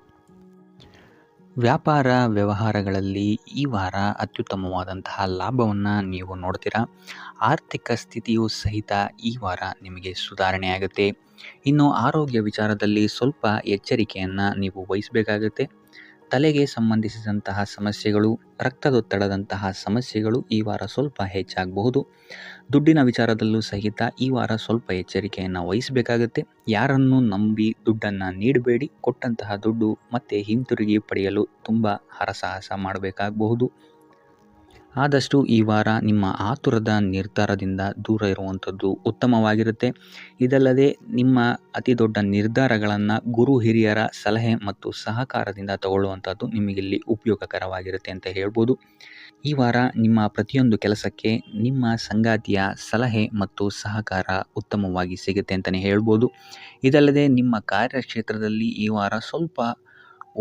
ವ್ಯಾಪಾರ ವ್ಯವಹಾರಗಳಲ್ಲಿ ಈ ವಾರ ಅತ್ಯುತ್ತಮವಾದಂತಹ ಲಾಭವನ್ನು ನೀವು ನೋಡ್ತೀರಾ. ಆರ್ಥಿಕ ಸ್ಥಿತಿಯೂ ಸಹಿತ ಈ ವಾರ ನಿಮಗೆ ಸುಧಾರಣೆಯಾಗುತ್ತೆ. ಇನ್ನು ಆರೋಗ್ಯ ವಿಚಾರದಲ್ಲಿ ಸ್ವಲ್ಪ ಎಚ್ಚರಿಕೆಯನ್ನು ನೀವು ವಹಿಸಬೇಕಾಗುತ್ತೆ. ತಲೆಗೆ ಸಂಬಂಧಿಸಿದಂತಹ ಸಮಸ್ಯೆಗಳು, ರಕ್ತದೊತ್ತಡದಂತಹ ಸಮಸ್ಯೆಗಳು ಈ ವಾರ ಸ್ವಲ್ಪ ಹೆಚ್ಚಾಗಬಹುದು. ದುಡ್ಡಿನ ವಿಚಾರದಲ್ಲೂ ಸಹಿತ ಈ ವಾರ ಸ್ವಲ್ಪ ಎಚ್ಚರಿಕೆಯನ್ನು ವಹಿಸಬೇಕಾಗುತ್ತೆ. ಯಾರನ್ನು ನಂಬಿ ದುಡ್ಡನ್ನು ನೀಡಬೇಡಿ. ಕೊಟ್ಟಂತಹ ದುಡ್ಡು ಮತ್ತೆ ಹಿಂತಿರುಗಿ ಪಡೆಯಲು ತುಂಬ ಹರಸಾಹಸ ಮಾಡಬೇಕಾಗಬಹುದು. ಆದಷ್ಟು ಈ ವಾರ ನಿಮ್ಮ ಆತುರದ ನಿರ್ಧಾರದಿಂದ ದೂರ ಇರುವಂಥದ್ದು ಉತ್ತಮವಾಗಿರುತ್ತೆ. ಇದಲ್ಲದೆ ನಿಮ್ಮ ಅತಿ ದೊಡ್ಡ ನಿರ್ಧಾರಗಳನ್ನು ಗುರು ಹಿರಿಯರ ಸಲಹೆ ಮತ್ತು ಸಹಕಾರದಿಂದ ತಗೊಳ್ಳುವಂಥದ್ದು ನಿಮಗಿಲ್ಲಿ ಉಪಯೋಗಕರವಾಗಿರುತ್ತೆ ಅಂತ ಹೇಳ್ಬೋದು. ಈ ವಾರ ನಿಮ್ಮ ಪ್ರತಿಯೊಂದು ಕೆಲಸಕ್ಕೆ ನಿಮ್ಮ ಸಂಗಾತಿಯ ಸಲಹೆ ಮತ್ತು ಸಹಕಾರ ಉತ್ತಮವಾಗಿ ಸಿಗುತ್ತೆ ಅಂತಲೇ ಹೇಳ್ಬೋದು. ಇದಲ್ಲದೆ ನಿಮ್ಮ ಕಾರ್ಯಕ್ಷೇತ್ರದಲ್ಲಿ ಈ ವಾರ ಸ್ವಲ್ಪ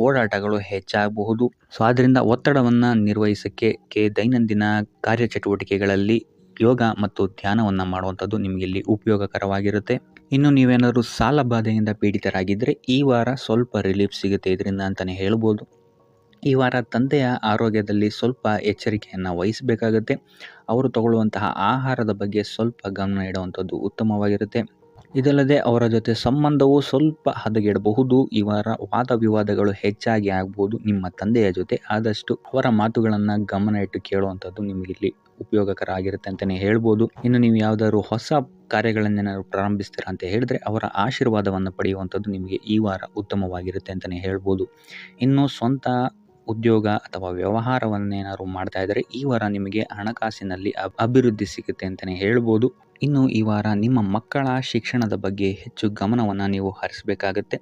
ಓಡಾಟಗಳು ಹೆಚ್ಚಾಗಬಹುದು. ಸೊ ಆದ್ದರಿಂದ ಒತ್ತಡವನ್ನು ನಿರ್ವಹಿಸೋಕ್ಕೆ ದೈನಂದಿನ ಕಾರ್ಯಚಟುವಟಿಕೆಗಳಲ್ಲಿ ಯೋಗ ಮತ್ತು ಧ್ಯಾನವನ್ನು ಮಾಡುವಂಥದ್ದು ನಿಮಗಿಲ್ಲಿ ಉಪಯೋಗಕರವಾಗಿರುತ್ತೆ. ಇನ್ನು ನೀವೇನಾದರೂ ಸಾಲ ಬಾಧೆಯಿಂದ ಪೀಡಿತರಾಗಿದ್ದರೆ ಈ ವಾರ ಸ್ವಲ್ಪ ರಿಲೀಫ್ ಸಿಗುತ್ತೆ ಇದರಿಂದ ಅಂತಲೇ ಹೇಳ್ಬೋದು. ಈ ವಾರ ತಂದೆಯ ಆರೋಗ್ಯದಲ್ಲಿ ಸ್ವಲ್ಪ ಎಚ್ಚರಿಕೆಯನ್ನು ವಹಿಸಬೇಕಾಗುತ್ತೆ. ಅವರು ತಗೊಳ್ಳುವಂತಹ ಆಹಾರದ ಬಗ್ಗೆ ಸ್ವಲ್ಪ ಗಮನ ಇಡುವಂಥದ್ದು ಉತ್ತಮವಾಗಿರುತ್ತೆ. ಇದಲ್ಲದೆ ಅವರ ಜೊತೆ ಸಂಬಂಧವು ಸ್ವಲ್ಪ ಹದಗೆಡಬಹುದು. ಈ ವಾರ ವಾದ ವಿವಾದಗಳು ಹೆಚ್ಚಾಗಿ ಆಗ್ಬೋದು ನಿಮ್ಮ ತಂದೆಯ ಜೊತೆ. ಆದಷ್ಟು ಅವರ ಮಾತುಗಳನ್ನು ಗಮನ ಇಟ್ಟು ಕೇಳುವಂಥದ್ದು ನಿಮಗಿಲ್ಲಿ ಉಪಯೋಗಕರ ಆಗಿರುತ್ತೆ ಅಂತಲೇ ಹೇಳ್ಬೋದು. ಇನ್ನು ನೀವು ಯಾವುದಾದ್ರು ಹೊಸ ಕಾರ್ಯಗಳನ್ನೇನಾದ್ರು ಪ್ರಾರಂಭಿಸ್ತೀರಾ ಅಂತ ಹೇಳಿದ್ರೆ ಅವರ ಆಶೀರ್ವಾದವನ್ನು ಪಡೆಯುವಂಥದ್ದು ನಿಮಗೆ ಈ ವಾರ ಉತ್ತಮವಾಗಿರುತ್ತೆ ಅಂತಲೇ ಹೇಳ್ಬೋದು. ಇನ್ನು ಸ್ವಂತ ಉದ್ಯೋಗ ಅಥವಾ ವ್ಯವಹಾರವನ್ನೇನಾದ್ರು ಮಾಡ್ತಾ ಇದ್ದರೆ ಈ ವಾರ ನಿಮಗೆ ಹಣಕಾಸಿನಲ್ಲಿ ಅಭಿವೃದ್ಧಿ ಸಿಗುತ್ತೆ ಅಂತಲೇ ಹೇಳ್ಬೋದು. ಇನ್ನು ಈ ವಾರ ನಿಮ್ಮ ಮಕ್ಕಳ ಶಿಕ್ಷಣದ ಬಗ್ಗೆ ಹೆಚ್ಚು ಗಮನವನ್ನು ನೀವು ಹರಿಸಬೇಕಾಗತ್ತೆ.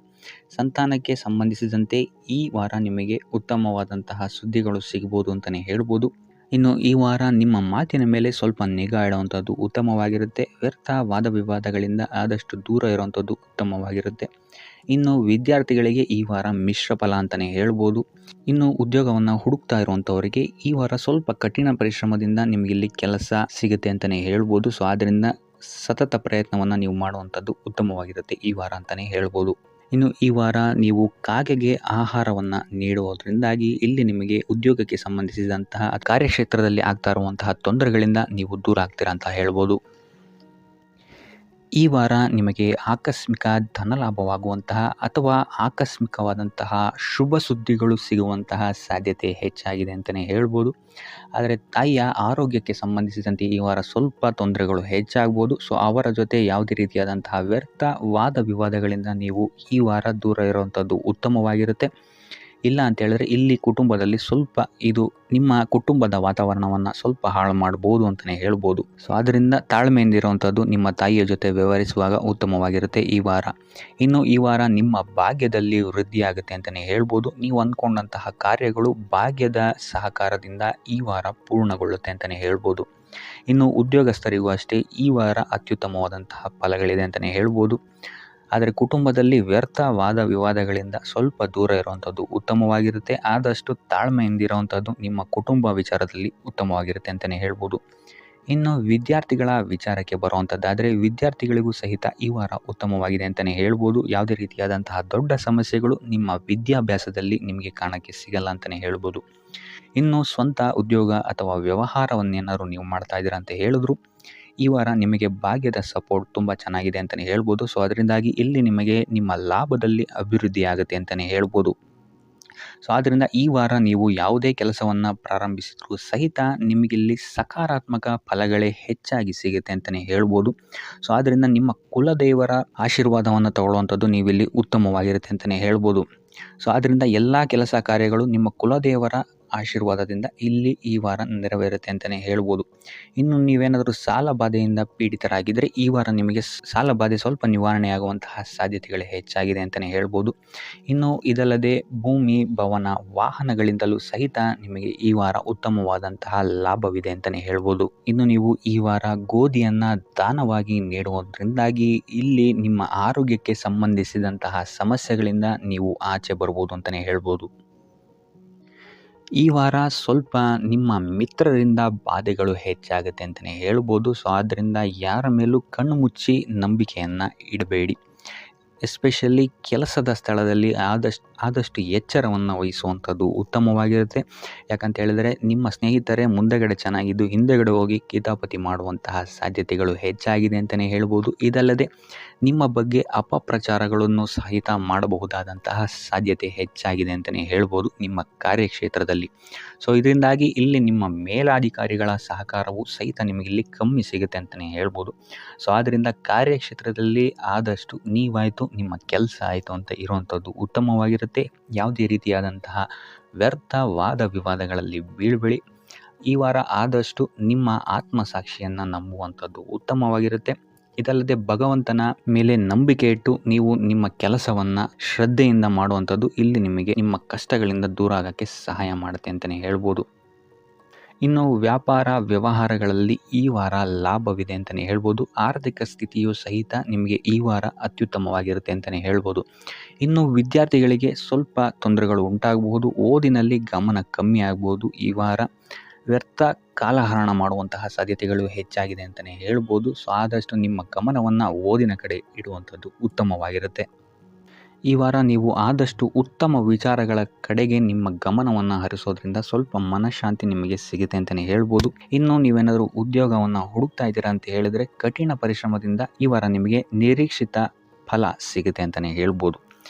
ಸಂತಾನಕ್ಕೆ ಸಂಬಂಧಿಸಿದಂತೆ ಈ ವಾರ ನಿಮಗೆ ಉತ್ತಮವಾದಂತಹ ಸುದ್ದಿಗಳು ಸಿಗ್ಬೋದು ಅಂತಲೇ ಹೇಳ್ಬೋದು. ಇನ್ನು ಈ ವಾರ ನಿಮ್ಮ ಮಾತಿನ ಮೇಲೆ ಸ್ವಲ್ಪ ನಿಗಾ ಇಡುವಂಥದ್ದು ಉತ್ತಮವಾಗಿರುತ್ತೆ. ವ್ಯರ್ಥ ವಾದ ವಿವಾದಗಳಿಂದ ಆದಷ್ಟು ದೂರ ಇರುವಂಥದ್ದು ಉತ್ತಮವಾಗಿರುತ್ತೆ. ಇನ್ನು ವಿದ್ಯಾರ್ಥಿಗಳಿಗೆ ಈ ವಾರ ಮಿಶ್ರ ಫಲ ಅಂತಲೇ ಹೇಳ್ಬೋದು. ಇನ್ನು ಉದ್ಯೋಗವನ್ನು ಹುಡುಕ್ತಾ ಇರುವಂಥವರಿಗೆ ಈ ವಾರ ಸ್ವಲ್ಪ ಕಠಿಣ ಪರಿಶ್ರಮದಿಂದ ನಿಮಗಿಲ್ಲಿ ಕೆಲಸ ಸಿಗುತ್ತೆ ಅಂತಲೇ ಹೇಳ್ಬೋದು. ಸೊ ಆದ್ದರಿಂದ ಸತತ ಪ್ರಯತ್ನವನ್ನು ನೀವು ಮಾಡುವಂಥದ್ದು ಉತ್ತಮವಾಗಿರುತ್ತೆ ಈ ವಾರ ಅಂತಲೇ ಹೇಳ್ಬೋದು. ಇನ್ನು ಈ ವಾರ ನೀವು ಕಾಗೆಗೆ ಆಹಾರವನ್ನು ನೀಡುವುದರಿಂದಾಗಿ ಇಲ್ಲಿ ನಿಮಗೆ ಉದ್ಯೋಗಕ್ಕೆ ಸಂಬಂಧಿಸಿದಂತಹ ಕಾರ್ಯಕ್ಷೇತ್ರದಲ್ಲಿ ಆಗ್ತಾ ಇರುವಂತಹ ತೊಂದರೆಗಳಿಂದ ನೀವು ದೂರ ಆಗ್ತೀರಾ ಅಂತ ಹೇಳ್ಬೋದು. ಈ ವಾರ ನಿಮಗೆ ಆಕಸ್ಮಿಕ ಧನಲಾಭವಾಗುವಂತಹ ಅಥವಾ ಆಕಸ್ಮಿಕವಾದಂತಹ ಶುಭ ಸುದ್ದಿಗಳು ಸಿಗುವಂತಹ ಸಾಧ್ಯತೆ ಹೆಚ್ಚಾಗಿದೆ ಅಂತಲೇ ಹೇಳ್ಬೋದು. ಆದರೆ ತಾಯಿಯ ಆರೋಗ್ಯಕ್ಕೆ ಸಂಬಂಧಿಸಿದಂತೆ ಈ ವಾರ ಸ್ವಲ್ಪ ತೊಂದರೆಗಳು ಹೆಚ್ಚಾಗ್ಬೋದು. ಸೊ ಅವರ ಜೊತೆ ಯಾವುದೇ ರೀತಿಯಾದಂತಹ ವ್ಯರ್ಥ ವಾದ ವಿವಾದಗಳಿಂದ ನೀವು ಈ ವಾರ ದೂರ ಇರುವಂಥದ್ದು ಉತ್ತಮವಾಗಿರುತ್ತೆ. ಇಲ್ಲ ಅಂತ ಹೇಳಿದ್ರೆ ಇಲ್ಲಿ ಕುಟುಂಬದಲ್ಲಿ ಸ್ವಲ್ಪ ಇದು ನಿಮ್ಮ ಕುಟುಂಬದ ವಾತಾವರಣವನ್ನು ಸ್ವಲ್ಪ ಹಾಳು ಮಾಡ್ಬೋದು ಅಂತಲೇ ಹೇಳ್ಬೋದು. ಸೊ ಆದ್ದರಿಂದ ತಾಳ್ಮೆಯಿಂದ ಇರುವಂಥದ್ದು ನಿಮ್ಮ ತಾಯಿಯ ಜೊತೆ ವ್ಯವಹರಿಸುವಾಗ ಉತ್ತಮವಾಗಿರುತ್ತೆ ಈ ವಾರ. ಇನ್ನು ಈ ವಾರ ನಿಮ್ಮ ಭಾಗ್ಯದಲ್ಲಿ ವೃದ್ಧಿಯಾಗುತ್ತೆ ಅಂತಲೇ ಹೇಳ್ಬೋದು. ನೀವು ಅಂದ್ಕೊಂಡಂತಹ ಕಾರ್ಯಗಳು ಭಾಗ್ಯದ ಸಹಕಾರದಿಂದ ಈ ವಾರ ಪೂರ್ಣಗೊಳ್ಳುತ್ತೆ ಅಂತಲೇ ಹೇಳ್ಬೋದು. ಇನ್ನು ಉದ್ಯೋಗಸ್ಥರಿಗೂ ಅಷ್ಟೇ ಈ ವಾರ ಅತ್ಯುತ್ತಮವಾದಂತಹ ಫಲಗಳಿದೆ ಅಂತಲೇ ಹೇಳ್ಬೋದು. ಆದರೆ ಕುಟುಂಬದಲ್ಲಿ ವ್ಯರ್ಥ ವಾದ ವಿವಾದಗಳಿಂದ ಸ್ವಲ್ಪ ದೂರ ಇರುವಂಥದ್ದು ಉತ್ತಮವಾಗಿರುತ್ತೆ. ಆದಷ್ಟು ತಾಳ್ಮೆಯಿಂದಿರುವಂಥದ್ದು ನಿಮ್ಮ ಕುಟುಂಬ ವಿಚಾರದಲ್ಲಿ ಉತ್ತಮವಾಗಿರುತ್ತೆ ಅಂತಲೇ ಹೇಳ್ಬೋದು. ಇನ್ನು ವಿದ್ಯಾರ್ಥಿಗಳ ವಿಚಾರಕ್ಕೆ ಬರುವಂಥದ್ದಾದರೆ ವಿದ್ಯಾರ್ಥಿಗಳಿಗೂ ಸಹಿತ ಈ ವಾರ ಉತ್ತಮವಾಗಿದೆ ಅಂತಲೇ ಹೇಳ್ಬೋದು. ಯಾವುದೇ ರೀತಿಯಾದಂತಹ ದೊಡ್ಡ ಸಮಸ್ಯೆಗಳು ನಿಮ್ಮ ವಿದ್ಯಾಭ್ಯಾಸದಲ್ಲಿ ನಿಮಗೆ ಕಾಣಕ್ಕೆ ಸಿಗಲ್ಲ ಅಂತಲೇ ಹೇಳ್ಬೋದು. ಇನ್ನು ಸ್ವಂತ ಉದ್ಯೋಗ ಅಥವಾ ವ್ಯವಹಾರವನ್ನೇನಾದ್ರು ನೀವು ಮಾಡ್ತಾ ಇದ್ದೀರಾ ಅಂತ ಹೇಳಿದ್ರು ಈ ವಾರ ನಿಮಗೆ ಭಾಗ್ಯದ ಸಪೋರ್ಟ್ ತುಂಬ ಚೆನ್ನಾಗಿದೆ ಅಂತಲೇ ಹೇಳ್ಬೋದು. ಸೊ ಅದರಿಂದಾಗಿ ಇಲ್ಲಿ ನಿಮಗೆ ನಿಮ್ಮ ಲಾಭದಲ್ಲಿ ಅಭಿವೃದ್ಧಿ ಆಗುತ್ತೆ ಅಂತಲೇ ಹೇಳ್ಬೋದು. ಸೊ ಆದ್ದರಿಂದ ಈ ವಾರ ನೀವು ಯಾವುದೇ ಕೆಲಸವನ್ನು ಪ್ರಾರಂಭಿಸಿದ್ರೂ ಸಹಿತ ನಿಮಗಿಲ್ಲಿ ಸಕಾರಾತ್ಮಕ ಫಲಗಳೇ ಹೆಚ್ಚಾಗಿ ಸಿಗುತ್ತೆ ಅಂತಲೇ ಹೇಳ್ಬೋದು. ಸೊ ಆದ್ದರಿಂದ ನಿಮ್ಮ ಕುಲದೇವರ ಆಶೀರ್ವಾದವನ್ನು ತಗೊಳ್ಳುವಂಥದ್ದು ನೀವಿಲ್ಲಿ ಉತ್ತಮವಾಗಿರುತ್ತೆ ಅಂತಲೇ ಹೇಳ್ಬೋದು. ಸೊ ಆದ್ದರಿಂದ ಎಲ್ಲ ಕೆಲಸ ಕಾರ್ಯಗಳು ನಿಮ್ಮ ಕುಲದೇವರ ಆಶೀರ್ವಾದದಿಂದ ಇಲ್ಲಿ ಈ ವಾರ ನೆರವೇರುತ್ತೆ ಅಂತಲೇ ಹೇಳ್ಬೋದು. ಇನ್ನು ನೀವೇನಾದರೂ ಸಾಲ ಬಾಧೆಯಿಂದ ಪೀಡಿತರಾಗಿದ್ದರೆ ಈ ವಾರ ನಿಮಗೆ ಸಾಲ ಬಾಧೆ ಸ್ವಲ್ಪ ನಿವಾರಣೆಯಾಗುವಂತಹ ಸಾಧ್ಯತೆಗಳು ಹೆಚ್ಚಾಗಿದೆ ಅಂತಲೇ ಹೇಳ್ಬೋದು. ಇನ್ನು ಇದಲ್ಲದೆ ಭೂಮಿ, ಭವನ, ವಾಹನಗಳಿಂದಲೂ ಸಹಿತ ನಿಮಗೆ ಈ ವಾರ ಉತ್ತಮವಾದಂತಹ ಲಾಭವಿದೆ ಅಂತಲೇ ಹೇಳ್ಬೋದು. ಇನ್ನು ನೀವು ಈ ವಾರ ಗೋಧಿಯನ್ನು ದಾನವಾಗಿ ನೀಡುವುದರಿಂದಾಗಿ ಇಲ್ಲಿ ನಿಮ್ಮ ಆರೋಗ್ಯಕ್ಕೆ ಸಂಬಂಧಿಸಿದಂತಹ ಸಮಸ್ಯೆಗಳಿಂದ ನೀವು ಆಚೆ ಬರ್ಬೋದು ಅಂತಲೇ ಹೇಳ್ಬೋದು. ಈ ವಾರ ಸ್ವಲ್ಪ ನಿಮ್ಮ ಮಿತ್ರರಿಂದ ಬಾಧೆಗಳು ಹೆಚ್ಚಾಗುತ್ತೆ ಅಂತಲೇ ಹೇಳ್ಬೋದು. ಸೊ ಆದ್ದರಿಂದ ಯಾರ ಮೇಲೂ ಕಣ್ಣು ಮುಚ್ಚಿ ನಂಬಿಕೆಯನ್ನು ಇಡಬೇಡಿ. ಎಸ್ಪೆಷಲಿ ಕೆಲಸದ ಸ್ಥಳದಲ್ಲಿ ಆದಷ್ಟು ಎಚ್ಚರವನ್ನು ವಹಿಸುವಂಥದ್ದು ಉತ್ತಮವಾಗಿರುತ್ತೆ. ಯಾಕಂತ ಹೇಳಿದರೆ ನಿಮ್ಮ ಸ್ನೇಹಿತರೇ ಮುಂದೆಗಡೆ ಚೆನ್ನಾಗಿದ್ದು ಹಿಂದೆಗಡೆ ಹೋಗಿ ಕಿತಾಪತಿ ಮಾಡುವಂತಹ ಸಾಧ್ಯತೆಗಳು ಹೆಚ್ಚಾಗಿದೆ ಅಂತಲೇ ಹೇಳ್ಬೋದು. ಇದಲ್ಲದೆ ನಿಮ್ಮ ಬಗ್ಗೆ ಅಪಪ್ರಚಾರಗಳನ್ನು ಸಹಿತ ಮಾಡಬಹುದಾದಂತಹ ಸಾಧ್ಯತೆ ಹೆಚ್ಚಾಗಿದೆ ಅಂತಲೇ ಹೇಳ್ಬೋದು ನಿಮ್ಮ ಕಾರ್ಯಕ್ಷೇತ್ರದಲ್ಲಿ. ಸೊ ಇದರಿಂದಾಗಿ ಇಲ್ಲಿ ನಿಮ್ಮ ಮೇಲಾಧಿಕಾರಿಗಳ ಸಹಕಾರವು ಸಹಿತ ನಿಮಗಿಲ್ಲಿ ಕಮ್ಮಿ ಸಿಗುತ್ತೆ ಅಂತಲೇ ಹೇಳ್ಬೋದು. ಸೊ ಆದ್ದರಿಂದ ಕಾರ್ಯಕ್ಷೇತ್ರದಲ್ಲಿ ಆದಷ್ಟು ನೀವಾಯಿತು ನಿಮ್ಮ ಕೆಲಸ ಆಯಿತು ಅಂತ ಇರುವಂಥದ್ದು ಉತ್ತಮವಾಗಿರುತ್ತೆ. ಯಾವುದೇ ರೀತಿಯಾದಂತಹ ವ್ಯರ್ಥ ವಾದ ವಿವಾದಗಳಲ್ಲಿ ಬೀಳ್ಬೇಡಿ. ಈ ವಾರ ಆದಷ್ಟು ನಿಮ್ಮ ಆತ್ಮಸಾಕ್ಷಿಯನ್ನು ನಂಬುವಂಥದ್ದು ಉತ್ತಮವಾಗಿರುತ್ತೆ. ಇದಲ್ಲದೆ ಭಗವಂತನ ಮೇಲೆ ನಂಬಿಕೆ ಇಟ್ಟು ನೀವು ನಿಮ್ಮ ಕೆಲಸವನ್ನು ಶ್ರದ್ಧೆಯಿಂದ ಮಾಡುವಂಥದ್ದು ಇಲ್ಲಿ ನಿಮಗೆ ನಿಮ್ಮ ಕಷ್ಟಗಳಿಂದ ದೂರ ಆಗೋಕ್ಕೆ ಸಹಾಯ ಮಾಡುತ್ತೆ ಅಂತಲೇ ಹೇಳ್ಬೋದು. ಇನ್ನು ವ್ಯಾಪಾರ ವ್ಯವಹಾರಗಳಲ್ಲಿ ಈ ವಾರ ಲಾಭವಿದೆ ಅಂತಲೇ ಹೇಳ್ಬೋದು. ಆರ್ಥಿಕ ಸ್ಥಿತಿಯು ಸಹಿತ ನಿಮಗೆ ಈ ವಾರ ಅತ್ಯುತ್ತಮವಾಗಿರುತ್ತೆ ಅಂತಲೇ ಹೇಳ್ಬೋದು. ಇನ್ನು ವಿದ್ಯಾರ್ಥಿಗಳಿಗೆ ಸ್ವಲ್ಪ ತೊಂದರೆಗಳು ಉಂಟಾಗಬಹುದು. ಓದಿನಲ್ಲಿ ಗಮನ ಕಮ್ಮಿ ಆಗ್ಬೋದು. ಈ ವಾರ ವ್ಯರ್ಥ ಕಾಲಹರಣ ಮಾಡುವಂತಹ ಸಾಧ್ಯತೆಗಳು ಹೆಚ್ಚಾಗಿದೆ ಅಂತಲೇ ಹೇಳ್ಬೋದು. ಸೊ ಆದಷ್ಟು ನಿಮ್ಮ ಗಮನವನ್ನು ಓದಿನ ಕಡೆ ಇಡುವಂಥದ್ದು ಉತ್ತಮವಾಗಿರುತ್ತೆ. ಈ ವಾರ ನೀವು ಆದಷ್ಟು ಉತ್ತಮ ವಿಚಾರಗಳ ಕಡೆಗೆ ನಿಮ್ಮ ಗಮನವನ್ನು ಹರಿಸೋದ್ರಿಂದ ಸ್ವಲ್ಪ ಮನಃಶಾಂತಿ ನಿಮಗೆ ಸಿಗುತ್ತೆ ಅಂತಲೇ ಹೇಳ್ಬೋದು. ಇನ್ನು ನೀವೇನಾದರೂ ಉದ್ಯೋಗವನ್ನು ಹುಡುಕ್ತಾ ಇದ್ದೀರಾ ಅಂತ ಹೇಳಿದರೆ ಕಠಿಣ ಪರಿಶ್ರಮದಿಂದ ಈ ವಾರ ನಿಮಗೆ ನಿರೀಕ್ಷಿತ ಫಲ ಸಿಗುತ್ತೆ ಅಂತಲೇ ಹೇಳ್ಬೋದು.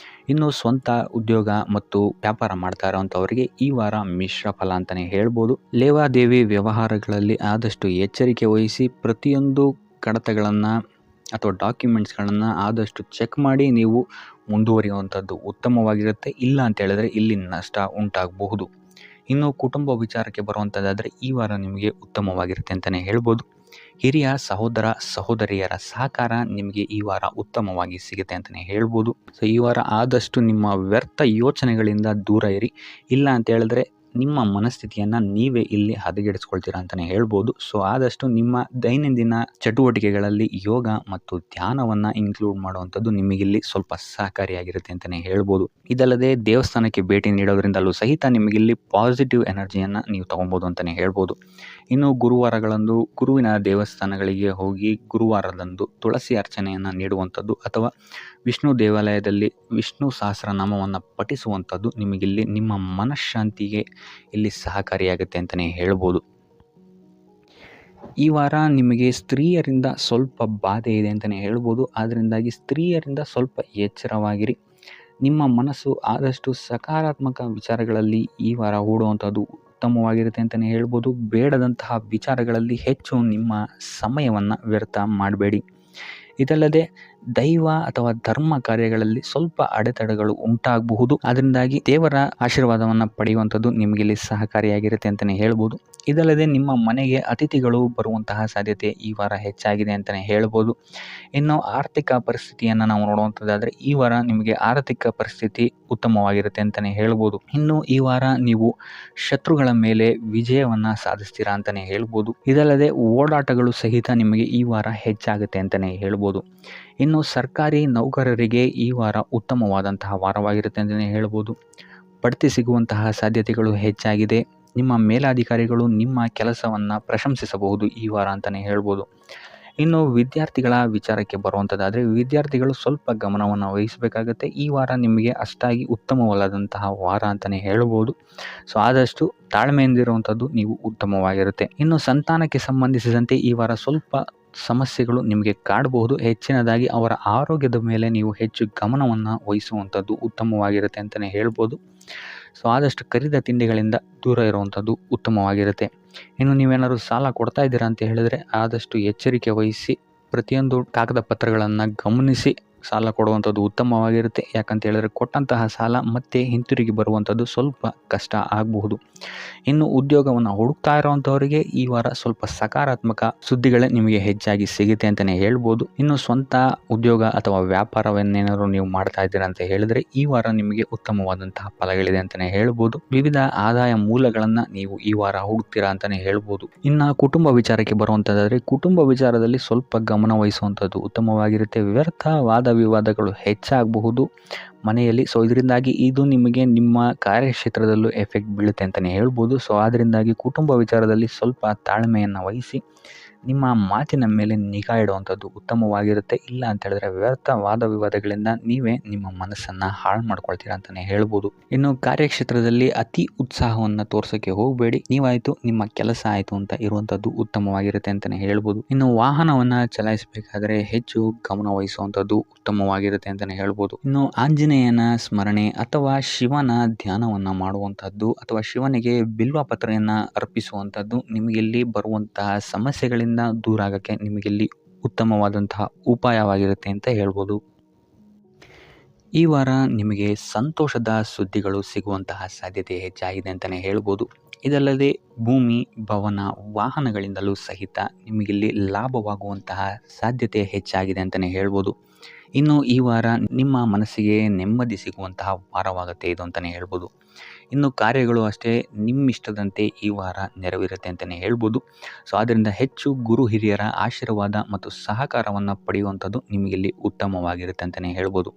ಇನ್ನು ಸ್ವಂತ ಉದ್ಯೋಗ ಮತ್ತು ವ್ಯಾಪಾರ ಮಾಡ್ತಾ ಇರೋವಂಥವರಿಗೆ ಈ ವಾರ ಮಿಶ್ರ ಫಲ ಅಂತಲೇ ಹೇಳ್ಬೋದು. ಲೇವಾದೇವಿ ವ್ಯವಹಾರಗಳಲ್ಲಿ ಆದಷ್ಟು ಎಚ್ಚರಿಕೆ ವಹಿಸಿ ಪ್ರತಿಯೊಂದು ಕಡತಗಳನ್ನು ಅಥವಾ ಡಾಕ್ಯುಮೆಂಟ್ಸ್ಗಳನ್ನು ಆದಷ್ಟು ಚೆಕ್ ಮಾಡಿ ನೀವು ಮುಂದುವರಿಯುವಂಥದ್ದು ಉತ್ತಮವಾಗಿರುತ್ತೆ. ಇಲ್ಲ ಅಂತ ಹೇಳಿದ್ರೆ ಇಲ್ಲಿ ನಷ್ಟ ಉಂಟಾಗಬಹುದು. ಇನ್ನು ಕುಟುಂಬ ವಿಚಾರಕ್ಕೆ ಬರುವಂಥದ್ದಾದರೆ ಈ ವಾರ ನಿಮಗೆ ಉತ್ತಮವಾಗಿರುತ್ತೆ ಅಂತಲೇ ಹೇಳ್ಬೋದು. ಹಿರಿಯ ಸಹೋದರ ಸಹೋದರಿಯರ ಸಹಕಾರ ನಿಮಗೆ ಈ ವಾರ ಉತ್ತಮವಾಗಿ ಸಿಗುತ್ತೆ ಅಂತಲೇ ಹೇಳ್ಬೋದು. ಸೊ ಈ ವಾರ ಆದಷ್ಟು ನಿಮ್ಮ ವ್ಯರ್ಥ ಯೋಚನೆಗಳಿಂದ ದೂರ ಇರಿ. ಇಲ್ಲ ಅಂತ ಹೇಳಿದ್ರೆ ನಿಮ್ಮ ಮನಸ್ಥಿತಿಯನ್ನು ನೀವೇ ಇಲ್ಲಿ ಹದಗೆಡಿಸ್ಕೊಳ್ತೀರಾ ಅಂತಲೇ ಹೇಳ್ಬೋದು. ಸೊ ಆದಷ್ಟು ನಿಮ್ಮ ದೈನಂದಿನ ಚಟುವಟಿಕೆಗಳಲ್ಲಿ ಯೋಗ ಮತ್ತು ಧ್ಯಾನವನ್ನು ಇನ್ಕ್ಲೂಡ್ ಮಾಡುವಂಥದ್ದು ನಿಮಗಿಲ್ಲಿ ಸ್ವಲ್ಪ ಸಹಕಾರಿಯಾಗಿರುತ್ತೆ ಅಂತಲೇ ಹೇಳ್ಬೋದು. ಇದಲ್ಲದೆ ದೇವಸ್ಥಾನಕ್ಕೆ ಭೇಟಿ ನೀಡೋದ್ರಿಂದಲೂ ಸಹಿತ ನಿಮಗಿಲ್ಲಿ ಪಾಸಿಟಿವ್ ಎನರ್ಜಿಯನ್ನು ನೀವು ತೊಗೊಬೋದು ಅಂತಲೇ ಹೇಳ್ಬೋದು. ಇನ್ನು ಗುರುವಾರಗಳಂದು ಗುರುವಿನ ದೇವಸ್ಥಾನಗಳಿಗೆ ಹೋಗಿ ಗುರುವಾರದಂದು ತುಳಸಿ ಅರ್ಚನೆಯನ್ನು ನೀಡುವಂಥದ್ದು ಅಥವಾ ವಿಷ್ಣು ದೇವಾಲಯದಲ್ಲಿ ವಿಷ್ಣು ಸಹಸ್ರನಾಮವನ್ನು ಪಠಿಸುವಂಥದ್ದು ನಿಮಗಿಲ್ಲಿ ನಿಮ್ಮ ಮನಃಶಾಂತಿಗೆ ಇಲ್ಲಿ ಸಹಕಾರಿಯಾಗುತ್ತೆ ಅಂತಲೇ ಹೇಳ್ಬೋದು. ಈ ವಾರ ನಿಮಗೆ ಸ್ತ್ರೀಯರಿಂದ ಸ್ವಲ್ಪ ಬಾಧೆ ಇದೆ ಅಂತಲೇ ಹೇಳ್ಬೋದು. ಅದರಿಂದಾಗಿ ಸ್ತ್ರೀಯರಿಂದ ಸ್ವಲ್ಪ ಎಚ್ಚರವಾಗಿರಿ. ನಿಮ್ಮ ಮನಸ್ಸು ಆದಷ್ಟು ಸಕಾರಾತ್ಮಕ ವಿಚಾರಗಳಲ್ಲಿ ಈ ವಾರ ಹೂಡುವಂಥದ್ದು ಉತ್ತಮವಾಗಿರುತ್ತೆ ಅಂತಲೇ ಹೇಳ್ಬೋದು. ಬೇಡದಂತಹ ವಿಚಾರಗಳಲ್ಲಿ ಹೆಚ್ಚು ನಿಮ್ಮ ಸಮಯವನ್ನು ವ್ಯರ್ಥ ಮಾಡಬೇಡಿ. ಇದಲ್ಲದೆ ದೈವ ಅಥವಾ ಧರ್ಮ ಕಾರ್ಯಗಳಲ್ಲಿ ಸ್ವಲ್ಪ ಅಡೆತಡೆಗಳು ಉಂಟಾಗಬಹುದು. ಅದರಿಂದಾಗಿ ದೇವರ ಆಶೀರ್ವಾದವನ್ನು ಪಡೆಯುವಂಥದ್ದು ನಿಮಗೆ ಇಲ್ಲಿ ಸಹಕಾರಿಯಾಗಿರುತ್ತೆ ಅಂತಲೇ ಹೇಳ್ಬೋದು. ಇದಲ್ಲದೆ ನಿಮ್ಮ ಮನೆಗೆ ಅತಿಥಿಗಳು ಬರುವಂತಹ ಸಾಧ್ಯತೆ ಈ ವಾರ ಹೆಚ್ಚಾಗಿದೆ ಅಂತಲೇ ಹೇಳ್ಬೋದು. ಇನ್ನು ಆರ್ಥಿಕ ಪರಿಸ್ಥಿತಿಯನ್ನು ನಾವು ನೋಡುವಂಥದ್ದಾದರೆ ಈ ವಾರ ನಿಮಗೆ ಆರ್ಥಿಕ ಪರಿಸ್ಥಿತಿ ಉತ್ತಮವಾಗಿರುತ್ತೆ ಅಂತಲೇ ಹೇಳ್ಬೋದು. ಇನ್ನು ಈ ವಾರ ನೀವು ಶತ್ರುಗಳ ಮೇಲೆ ವಿಜಯವನ್ನು ಸಾಧಿಸ್ತೀರಾ ಅಂತಲೇ ಹೇಳ್ಬೋದು. ಇದಲ್ಲದೆ ಓಡಾಟಗಳು ಸಹಿತ ನಿಮಗೆ ಈ ವಾರ ಹೆಚ್ಚಾಗುತ್ತೆ ಅಂತಲೇ ಹೇಳ್ಬೋದು. ಇನ್ನು ಸರ್ಕಾರಿ ನೌಕರರಿಗೆ ಈ ವಾರ ಉತ್ತಮವಾದಂತಹ ವಾರವಾಗಿರುತ್ತೆ ಅಂತಲೇ ಹೇಳ್ಬೋದು. ಬಡ್ತಿ ಸಿಗುವಂತಹ ಸಾಧ್ಯತೆಗಳು ಹೆಚ್ಚಾಗಿದೆ. ನಿಮ್ಮ ಮೇಲಾಧಿಕಾರಿಗಳು ನಿಮ್ಮ ಕೆಲಸವನ್ನು ಪ್ರಶಂಸಿಸಬಹುದು ಈ ವಾರ ಅಂತಲೇ ಹೇಳ್ಬೋದು. ಇನ್ನು ವಿದ್ಯಾರ್ಥಿಗಳ ವಿಚಾರಕ್ಕೆ ಬರುವಂಥದ್ದಾದರೆ ವಿದ್ಯಾರ್ಥಿಗಳು ಸ್ವಲ್ಪ ಗಮನವನ್ನು ವಹಿಸಬೇಕಾಗತ್ತೆ. ಈ ವಾರ ನಿಮಗೆ ಅಷ್ಟಾಗಿ ಉತ್ತಮವಲ್ಲದಂತಹ ವಾರ ಅಂತಲೇ ಹೇಳ್ಬೋದು. ಸೊ ಆದಷ್ಟು ತಾಳ್ಮೆಯಿಂದಿರುವಂಥದ್ದು ನೀವು ಉತ್ತಮವಾಗಿರುತ್ತೆ. ಇನ್ನು ಸಂತಾನಕ್ಕೆ ಸಂಬಂಧಿಸಿದಂತೆ ಈ ವಾರ ಸ್ವಲ್ಪ ಸಮಸ್ಯೆಗಳು ನಿಮಗೆ ಕಾಡಬಹುದು. ಹೆಚ್ಚಿನದಾಗಿ ಅವರ ಆರೋಗ್ಯದ ಮೇಲೆ ನೀವು ಹೆಚ್ಚು ಗಮನವನ್ನು ವಹಿಸುವಂಥದ್ದು ಉತ್ತಮವಾಗಿರುತ್ತೆ ಅಂತಲೇ ಹೇಳ್ಬೋದು. ಸೊ ಆದಷ್ಟು ಕರಿದ ತಿಂಡಿಗಳಿಂದ ದೂರ ಇರುವಂಥದ್ದು ಉತ್ತಮವಾಗಿರುತ್ತೆ. ಇನ್ನು ನೀವೇನಾದ್ರು ಸಾಲ ಕೊಡ್ತಾ ಇದ್ದೀರಾ ಅಂತ ಹೇಳಿದರೆ ಆದಷ್ಟು ಎಚ್ಚರಿಕೆ ವಹಿಸಿ ಪ್ರತಿಯೊಂದು ಕಾಗದ ಪತ್ರಗಳನ್ನು ಗಮನಿಸಿ ಸಾಲ ಕೊಡುವಂಥದ್ದು ಉತ್ತಮವಾಗಿರುತ್ತೆ. ಯಾಕಂತ ಹೇಳಿದ್ರೆ ಕೊಟ್ಟಂತಹ ಸಾಲ ಮತ್ತೆ ಹಿಂತಿರುಗಿ ಬರುವಂಥದ್ದು ಸ್ವಲ್ಪ ಕಷ್ಟ ಆಗಬಹುದು. ಇನ್ನು ಉದ್ಯೋಗವನ್ನು ಹುಡುಕ್ತಾ ಇರುವಂಥವರಿಗೆ ಈ ವಾರ ಸ್ವಲ್ಪ ಸಕಾರಾತ್ಮಕ ಸುದ್ದಿಗಳೇ ನಿಮಗೆ ಹೆಚ್ಚಾಗಿ ಸಿಗುತ್ತೆ ಅಂತಲೇ ಹೇಳ್ಬೋದು. ಇನ್ನು ಸ್ವಂತ ಉದ್ಯೋಗ ಅಥವಾ ವ್ಯಾಪಾರವನ್ನೇನಾದ್ರು ನೀವು ಮಾಡ್ತಾ ಇದ್ದೀರಾ ಅಂತ ಹೇಳಿದ್ರೆ ಈ ವಾರ ನಿಮಗೆ ಉತ್ತಮವಾದಂತಹ ಫಲಗಳಿದೆ ಅಂತಲೇ ಹೇಳ್ಬೋದು. ವಿವಿಧ ಆದಾಯ ಮೂಲಗಳನ್ನು ನೀವು ಈ ವಾರ ಹುಡುಕ್ತೀರಾ ಅಂತಲೇ ಹೇಳ್ಬೋದು. ಇನ್ನು ಕುಟುಂಬ ವಿಚಾರಕ್ಕೆ ಬರುವಂಥದ್ದಾದರೆ ಕುಟುಂಬ ವಿಚಾರದಲ್ಲಿ ಸ್ವಲ್ಪ ಗಮನ ವಹಿಸುವಂಥದ್ದು ಉತ್ತಮವಾಗಿರುತ್ತೆ. ವ್ಯರ್ಥ ವಾದ ವಿವಾದಗಳು ಹೆಚ್ಚಾಗಬಹುದು ಮನೆಯಲ್ಲಿ. ಸೊ ಇದರಿಂದಾಗಿ ಇದು ನಿಮಗೆ ನಿಮ್ಮ ಕಾರ್ಯಕ್ಷೇತ್ರದಲ್ಲೂ ಎಫೆಕ್ಟ್ ಬೀಳುತ್ತೆ ಅಂತಲೇ ಹೇಳ್ಬೋದು. ಸೊ ಅದರಿಂದಾಗಿ ಕುಟುಂಬ ವಿಚಾರದಲ್ಲಿ ಸ್ವಲ್ಪ ತಾಳ್ಮೆಯನ್ನು ವಹಿಸಿ ನಿಮ್ಮ ಮಾತಿನ ಮೇಲೆ ನಿಗಾ ಇಡುವಂಥದ್ದು ಉತ್ತಮವಾಗಿರುತ್ತೆ. ಇಲ್ಲ ಅಂತ ಹೇಳಿದ್ರೆ ವ್ಯರ್ಥ ವಾದ ವಿವಾದಗಳಿಂದ ನೀವೇ ನಿಮ್ಮ ಮನಸ್ಸನ್ನು ಹಾಳು ಮಾಡ್ಕೊಳ್ತೀರಾ ಅಂತಲೇ ಹೇಳ್ಬೋದು. ಇನ್ನು ಕಾರ್ಯಕ್ಷೇತ್ರದಲ್ಲಿ ಅತಿ ಉತ್ಸಾಹವನ್ನು ತೋರ್ಸೋಕ್ಕೆ ಹೋಗಬೇಡಿ. ನೀವಾಯಿತು ನಿಮ್ಮ ಕೆಲಸ ಆಯಿತು ಅಂತ ಇರುವಂಥದ್ದು ಉತ್ತಮವಾಗಿರುತ್ತೆ ಅಂತಲೇ ಹೇಳ್ಬೋದು. ಇನ್ನು ವಾಹನವನ್ನು ಚಲಾಯಿಸಬೇಕಾದ್ರೆ ಹೆಚ್ಚು ಗಮನ ವಹಿಸುವಂಥದ್ದು ಉತ್ತಮವಾಗಿರುತ್ತೆ ಅಂತಲೇ ಹೇಳ್ಬೋದು. ಇನ್ನು ಆಂಜನೇಯನ ಸ್ಮರಣೆ ಅಥವಾ ಶಿವನ ಧ್ಯಾನವನ್ನು ಮಾಡುವಂಥದ್ದು ಅಥವಾ ಶಿವನಿಗೆ ಬಿಲ್ವ ಪತ್ರೆಯನ್ನು ಅರ್ಪಿಸುವಂಥದ್ದು ನಿಮಗಿಲ್ಲಿ ಬರುವಂತಹ ಸಮಸ್ಯೆಗಳಿಂದ ದೂರ ಆಗಕ್ಕೆ ನಿಮಗಿಲ್ಲಿ ಉತ್ತಮವಾದಂತಹ ಉಪಾಯವಾಗಿರುತ್ತೆ ಅಂತ ಹೇಳ್ಬೋದು. ಈ ವಾರ ನಿಮಗೆ ಸಂತೋಷದ ಸುದ್ದಿಗಳು ಸಿಗುವಂತಹ ಸಾಧ್ಯತೆ ಹೆಚ್ಚಾಗಿದೆ ಅಂತಲೇ ಹೇಳ್ಬೋದು. ಇದಲ್ಲದೆ ಭೂಮಿ, ಭವನ, ವಾಹನಗಳಿಂದಲೂ ಸಹಿತ ನಿಮಗಿಲ್ಲಿ ಲಾಭವಾಗುವಂತಹ ಸಾಧ್ಯತೆ ಹೆಚ್ಚಾಗಿದೆ ಅಂತಲೇ ಹೇಳ್ಬೋದು. ಇನ್ನು ಈ ವಾರ ನಿಮ್ಮ ಮನಸ್ಸಿಗೆ ನೆಮ್ಮದಿ ಸಿಗುವಂತಹ ವಾರವಾಗುತ್ತೆ ಇದು ಅಂತಲೇ ಹೇಳ್ಬೋದು. ಇನ್ನು ಕಾರ್ಯಗಳು ಅಷ್ಟೇ ನಿಮ್ಮಿಷ್ಟದಂತೆ ಈ ವಾರ ನೆರವೇರುತ್ತೆ ಅಂತಲೇ ಹೇಳ್ಬೋದು. ಸೊ ಆದ್ದರಿಂದ ಹೆಚ್ಚು ಗುರು ಹಿರಿಯರ ಆಶೀರ್ವಾದ ಮತ್ತು ಸಹಕಾರವನ್ನು ಪಡೆಯುವಂಥದ್ದು ನಿಮಗಿಲ್ಲಿ ಉತ್ತಮವಾಗಿರುತ್ತೆ ಅಂತಲೇ ಹೇಳ್ಬೋದು.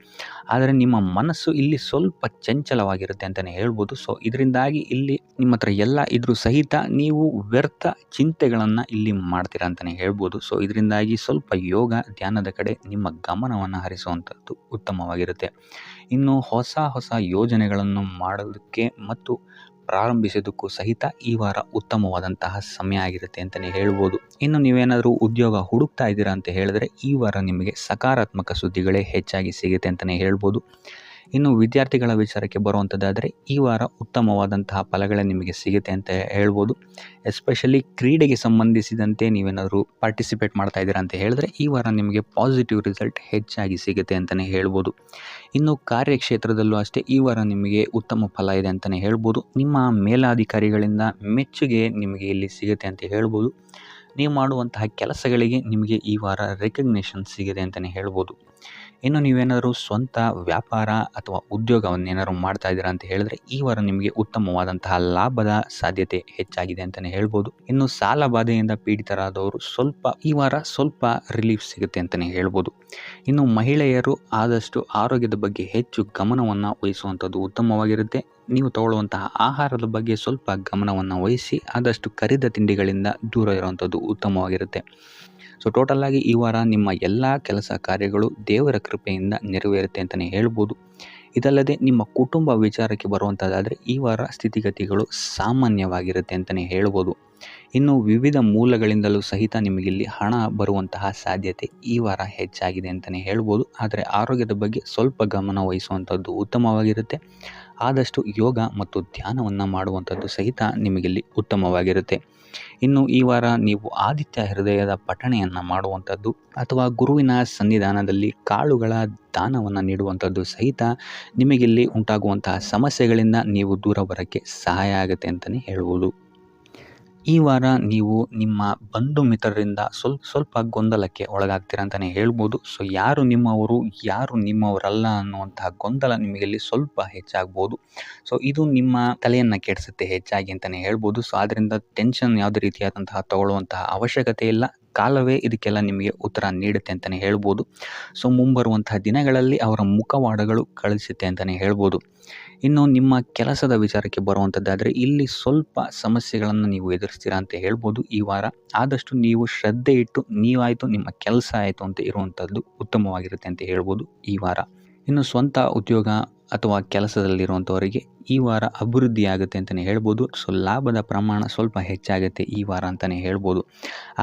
ಆದರೆ ನಿಮ್ಮ ಮನಸ್ಸು ಇಲ್ಲಿ ಸ್ವಲ್ಪ ಚಂಚಲವಾಗಿರುತ್ತೆ ಅಂತಲೇ ಹೇಳ್ಬೋದು. ಸೊ ಇದರಿಂದಾಗಿ ಇಲ್ಲಿ ನಿಮ್ಮ ಹತ್ರ ಎಲ್ಲ ಇದ್ರೂ ಸಹಿತ ನೀವು ವ್ಯರ್ಥ ಚಿಂತೆಗಳನ್ನು ಇಲ್ಲಿ ಮಾಡ್ತೀರಾ ಅಂತಲೇ ಹೇಳ್ಬೋದು. ಸೊ ಇದರಿಂದಾಗಿ ಸ್ವಲ್ಪ ಯೋಗ ಧ್ಯಾನದ ಕಡೆ ನಿಮ್ಮ ಗಮನವನ್ನು ಹರಿಸುವಂಥದ್ದು ಉತ್ತಮವಾಗಿರುತ್ತೆ. ಇನ್ನು ಹೊಸ ಯೋಜನೆಗಳನ್ನು ಮಾಡೋದಕ್ಕೆ ಮತ್ತು ಪ್ರಾರಂಭಿಸೋದಕ್ಕೂ ಸಹಿತ ಈ ವಾರ ಉತ್ತಮವಾದಂತಹ ಸಮಯ ಆಗಿರುತ್ತೆ ಅಂತಲೇ ಹೇಳ್ಬೋದು. ಇನ್ನು ನೀವೇನಾದರೂ ಉದ್ಯೋಗ ಹುಡುಕ್ತಾ ಇದ್ದೀರಾ ಅಂತ ಹೇಳಿದ್ರೆ ಈ ವಾರ ನಿಮಗೆ ಸಕಾರಾತ್ಮಕ ಸುದ್ದಿಗಳೇ ಹೆಚ್ಚಾಗಿ ಸಿಗುತ್ತೆ ಅಂತಲೇ ಹೇಳ್ಬೋದು. ಇನ್ನು ವಿದ್ಯಾರ್ಥಿಗಳ ವಿಚಾರಕ್ಕೆ ಬರುವಂಥದ್ದಾದರೆ ಈ ವಾರ ಉತ್ತಮವಾದಂತಹ ಫಲಗಳೇ ನಿಮಗೆ ಸಿಗುತ್ತೆ ಅಂತ ಹೇಳ್ಬೋದು. ಎಸ್ಪೆಷಲಿ ಕ್ರೀಡೆಗೆ ಸಂಬಂಧಿಸಿದಂತೆ ನೀವೇನಾದರೂ ಪಾರ್ಟಿಸಿಪೇಟ್ ಮಾಡ್ತಾ ಇದ್ದೀರಾ ಅಂತ ಹೇಳಿದ್ರೆ ಈ ವಾರ ನಿಮಗೆ ಪಾಸಿಟಿವ್ ರಿಸಲ್ಟ್ ಹೆಚ್ಚಾಗಿ ಸಿಗುತ್ತೆ ಅಂತಲೇ ಹೇಳ್ಬೋದು. ಇನ್ನು ಕಾರ್ಯಕ್ಷೇತ್ರದಲ್ಲೂ ಅಷ್ಟೇ ಈ ವಾರ ನಿಮಗೆ ಉತ್ತಮ ಫಲ ಇದೆ ಅಂತಲೇ ಹೇಳ್ಬೋದು. ನಿಮ್ಮ ಮೇಲಾಧಿಕಾರಿಗಳಿಂದ ಮೆಚ್ಚುಗೆ ನಿಮಗೆ ಇಲ್ಲಿ ಸಿಗುತ್ತೆ ಅಂತ ಹೇಳ್ಬೋದು. ನೀವು ಮಾಡುವಂತಹ ಕೆಲಸಗಳಿಗೆ ನಿಮಗೆ ಈ ವಾರ ರೆಕಗ್ನೇಷನ್ ಸಿಗಿದೆ ಅಂತಲೇ ಹೇಳ್ಬೋದು. ಇನ್ನು ನೀವೇನಾದರೂ ಸ್ವಂತ ವ್ಯಾಪಾರ ಅಥವಾ ಉದ್ಯೋಗವನ್ನೇನಾದ್ರು ಮಾಡ್ತಾ ಇದ್ದೀರಾ ಅಂತ ಹೇಳಿದ್ರೆ ಈ ವಾರ ನಿಮಗೆ ಉತ್ತಮವಾದಂತಹ ಲಾಭದ ಸಾಧ್ಯತೆ ಹೆಚ್ಚಾಗಿದೆ ಅಂತಲೇ ಹೇಳ್ಬೋದು. ಇನ್ನು ಸಾಲ ಬಾಧೆಯಿಂದ ಪೀಡಿತರಾದವರು ಈ ವಾರ ಸ್ವಲ್ಪ ರಿಲೀಫ್ ಸಿಗುತ್ತೆ ಅಂತಲೇ ಹೇಳ್ಬೋದು. ಇನ್ನು ಮಹಿಳೆಯರು ಆದಷ್ಟು ಆರೋಗ್ಯದ ಬಗ್ಗೆ ಹೆಚ್ಚು ಗಮನವನ್ನು ವಹಿಸುವಂಥದ್ದು ಉತ್ತಮವಾಗಿರುತ್ತೆ. ನೀವು ತಗೊಳ್ಳುವಂತಹ ಆಹಾರದ ಬಗ್ಗೆ ಸ್ವಲ್ಪ ಗಮನವನ್ನು ವಹಿಸಿ ಆದಷ್ಟು ಕರಿದ ತಿಂಡಿಗಳಿಂದ ದೂರ ಇರುವಂಥದ್ದು ಉತ್ತಮವಾಗಿರುತ್ತೆ. ಸೊ ಟೋಟಲಾಗಿ ಈ ವಾರ ನಿಮ್ಮ ಎಲ್ಲ ಕೆಲಸ ಕಾರ್ಯಗಳು ದೇವರ ಕೃಪೆಯಿಂದ ನೆರವೇರುತ್ತೆ ಅಂತಲೇ ಹೇಳ್ಬೋದು. ಇದಲ್ಲದೆ ನಿಮ್ಮ ಕುಟುಂಬ ವಿಚಾರಕ್ಕೆ ಬರುವಂಥದ್ದಾದರೆ ಈ ವಾರ ಸ್ಥಿತಿಗತಿಗಳು ಸಾಮಾನ್ಯವಾಗಿರುತ್ತೆ ಅಂತಲೇ ಹೇಳ್ಬೋದು. ಇನ್ನು ವಿವಿಧ ಮೂಲಗಳಿಂದಲೂ ಸಹಿತ ನಿಮಗಿಲ್ಲಿ ಹಣ ಬರುವಂತಹ ಸಾಧ್ಯತೆ ಈ ವಾರ ಹೆಚ್ಚಾಗಿದೆ ಅಂತಲೇ ಹೇಳ್ಬೋದು. ಆದರೆ ಆರೋಗ್ಯದ ಬಗ್ಗೆ ಸ್ವಲ್ಪ ಗಮನ ವಹಿಸುವಂಥದ್ದು ಉತ್ತಮವಾಗಿರುತ್ತೆ. ಆದಷ್ಟು ಯೋಗ ಮತ್ತು ಧ್ಯಾನವನ್ನು ಮಾಡುವಂಥದ್ದು ಸಹಿತ ನಿಮಗಿಲ್ಲಿ ಉತ್ತಮವಾಗಿರುತ್ತೆ. ಇನ್ನು ಈ ವಾರ ನೀವು ಆದಿತ್ಯ ಹೃದಯದ ಪಠಣೆಯನ್ನು ಮಾಡುವಂಥದ್ದು ಅಥವಾ ಗುರುವಿನ ಸನ್ನಿಧಾನದಲ್ಲಿ ಕಾಳುಗಳ ದಾನವನ್ನು ನೀಡುವಂಥದ್ದು ಸಹಿತ ನಿಮಗಿಲ್ಲಿ ಉಂಟಾಗುವಂತಹ ಸಮಸ್ಯೆಗಳಿಂದ ನೀವು ದೂರ ಬರೋಕ್ಕೆ ಸಹಾಯ ಆಗುತ್ತೆ ಅಂತಲೇ ಹೇಳ್ಬೋದು. ಈ ವಾರ ನೀವು ನಿಮ್ಮ ಬಂಧು ಮಿತ್ರರಿಂದ ಸ್ವಲ್ಪ ಗೊಂದಲಕ್ಕೆ ಒಳಗಾಗ್ತೀರ ಅಂತಲೇ ಹೇಳ್ಬೋದು. ಸೊ ಯಾರು ನಿಮ್ಮವರು ಯಾರು ನಿಮ್ಮವರಲ್ಲ ಅನ್ನುವಂತಹ ಗೊಂದಲ ನಿಮಗಿಲ್ಲಿ ಸ್ವಲ್ಪ ಹೆಚ್ಚಾಗ್ಬೋದು. ಸೊ ಇದು ನಿಮ್ಮ ತಲೆಯನ್ನು ಕೆಡಿಸುತ್ತೆ ಹೆಚ್ಚಾಗಿ ಅಂತಲೇ ಹೇಳ್ಬೋದು. ಸೊ ಆದ್ದರಿಂದ ಟೆನ್ಷನ್ ಯಾವುದೇ ರೀತಿಯಾದಂತಹ ತಗೊಳ್ಳುವಂತಹ ಅವಶ್ಯಕತೆ ಇಲ್ಲ. ಕಾಲವೇ ಇದಕ್ಕೆಲ್ಲ ನಿಮಗೆ ಉತ್ತರ ನೀಡುತ್ತೆ ಅಂತಲೇ ಹೇಳ್ಬೋದು. ಸೊ ಮುಂಬರುವಂತಹ ದಿನಗಳಲ್ಲಿ ಅವರ ಮುಖವಾಡಗಳು ಕಳಿಸುತ್ತೆ ಅಂತಲೇ ಹೇಳ್ಬೋದು. ಇನ್ನು ನಿಮ್ಮ ಕೆಲಸದ ವಿಚಾರಕ್ಕೆ ಬರುವಂಥದ್ದಾದರೆ ಇಲ್ಲಿ ಸ್ವಲ್ಪ ಸಮಸ್ಯೆಗಳನ್ನು ನೀವು ಎದುರಿಸ್ತೀರಾ ಅಂತ ಹೇಳ್ಬೋದು. ಈ ವಾರ ಆದಷ್ಟು ನೀವು ಶ್ರದ್ಧೆ ಇಟ್ಟು ನೀವಾಯಿತು ನಿಮ್ಮ ಕೆಲಸ ಆಯಿತು ಅಂತ ಇರುವಂಥದ್ದು ಉತ್ತಮವಾಗಿರುತ್ತೆ ಅಂತ ಹೇಳ್ಬೋದು ಈ ವಾರ. ಇನ್ನು ಸ್ವಂತ ಉದ್ಯೋಗ ಅಥವಾ ಕೆಲಸದಲ್ಲಿರುವಂಥವರಿಗೆ ಈ ವಾರ ಅಭಿವೃದ್ಧಿ ಆಗುತ್ತೆ ಅಂತಲೇ ಹೇಳ್ಬೋದು. ಸೊ ಲಾಭದ ಪ್ರಮಾಣ ಸ್ವಲ್ಪ ಹೆಚ್ಚಾಗುತ್ತೆ ಈ ವಾರ ಅಂತಲೇ ಹೇಳ್ಬೋದು.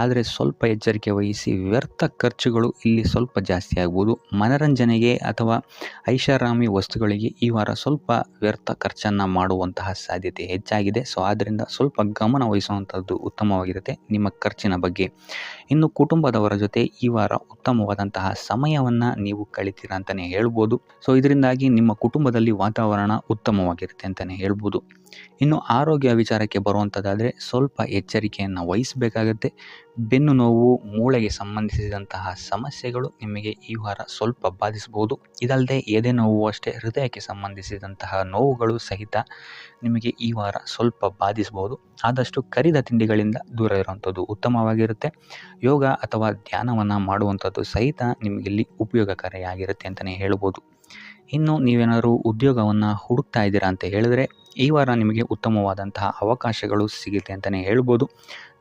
ಆದರೆ ಸ್ವಲ್ಪ ಎಚ್ಚರಿಕೆ ವಹಿಸಿ, ವ್ಯರ್ಥ ಖರ್ಚುಗಳು ಇಲ್ಲಿ ಸ್ವಲ್ಪ ಜಾಸ್ತಿ ಆಗ್ಬೋದು. ಮನರಂಜನೆಗೆ ಅಥವಾ ಐಷಾರಾಮಿ ವಸ್ತುಗಳಿಗೆ ಈ ವಾರ ಸ್ವಲ್ಪ ವ್ಯರ್ಥ ಖರ್ಚನ್ನು ಮಾಡುವಂತಹ ಸಾಧ್ಯತೆ ಹೆಚ್ಚಾಗಿದೆ. ಸೊ ಆದ್ದರಿಂದ ಸ್ವಲ್ಪ ಗಮನ ವಹಿಸುವಂಥದ್ದು ಉತ್ತಮವಾಗಿರುತ್ತೆ ನಿಮ್ಮ ಖರ್ಚಿನ ಬಗ್ಗೆ. ಇನ್ನು ಕುಟುಂಬದವರ ಜೊತೆ ಈ ವಾರ ಉತ್ತಮವಾದಂತಹ ಸಮಯವನ್ನು ನೀವು ಕಳಿತೀರಾ ಅಂತಲೇ ಹೇಳ್ಬೋದು. ಸೊ ಇದರಿಂದಾಗಿ ನಿಮ್ಮ ಕುಟುಂಬದಲ್ಲಿ ವಾತಾವರಣ ಉತ್ತಮವಾಗಿರುತ್ತೆ ಅಂತಲೇ ಹೇಳ್ಬೋದು. ಇನ್ನು ಆರೋಗ್ಯ ವಿಚಾರಕ್ಕೆ ಬರುವಂಥದ್ದಾದರೆ ಸ್ವಲ್ಪ ಎಚ್ಚರಿಕೆಯನ್ನು ವಹಿಸಬೇಕಾಗತ್ತೆ. ಬೆನ್ನು ನೋವು, ಮೂಳೆಗೆ ಸಂಬಂಧಿಸಿದಂತಹ ಸಮಸ್ಯೆಗಳು ನಿಮಗೆ ಈ ವಾರ ಸ್ವಲ್ಪ ಬಾಧಿಸಬಹುದು. ಇದಲ್ಲದೆ ಎದೆ ನೋವು ಅಷ್ಟೇ, ಹೃದಯಕ್ಕೆ ಸಂಬಂಧಿಸಿದಂತಹ ನೋವುಗಳು ಸಹಿತ ನಿಮಗೆ ಈ ವಾರ ಸ್ವಲ್ಪ ಬಾಧಿಸಬಹುದು. ಆದಷ್ಟು ಕರಿದ ತಿಂಡಿಗಳಿಂದ ದೂರ ಇರುವಂಥದ್ದು ಉತ್ತಮವಾಗಿರುತ್ತೆ. ಯೋಗ ಅಥವಾ ಧ್ಯಾನವನ್ನು ಮಾಡುವಂಥದ್ದು ಸಹಿತ ನಿಮಗಿಲ್ಲಿ ಉಪಯೋಗಕಾರಿಯಾಗಿರುತ್ತೆ ಅಂತಲೇ ಹೇಳ್ಬೋದು. ಇನ್ನು ನೀವೇನಾದರೂ ಉದ್ಯೋಗವನ್ನು ಹುಡುಕ್ತಾ ಇದ್ದೀರಾ ಅಂತ ಹೇಳಿದ್ರೆ ಈ ವಾರ ನಿಮಗೆ ಉತ್ತಮವಾದಂತಹ ಅವಕಾಶಗಳು ಸಿಗುತ್ತೆ ಅಂತಲೇ ಹೇಳ್ಬೋದು.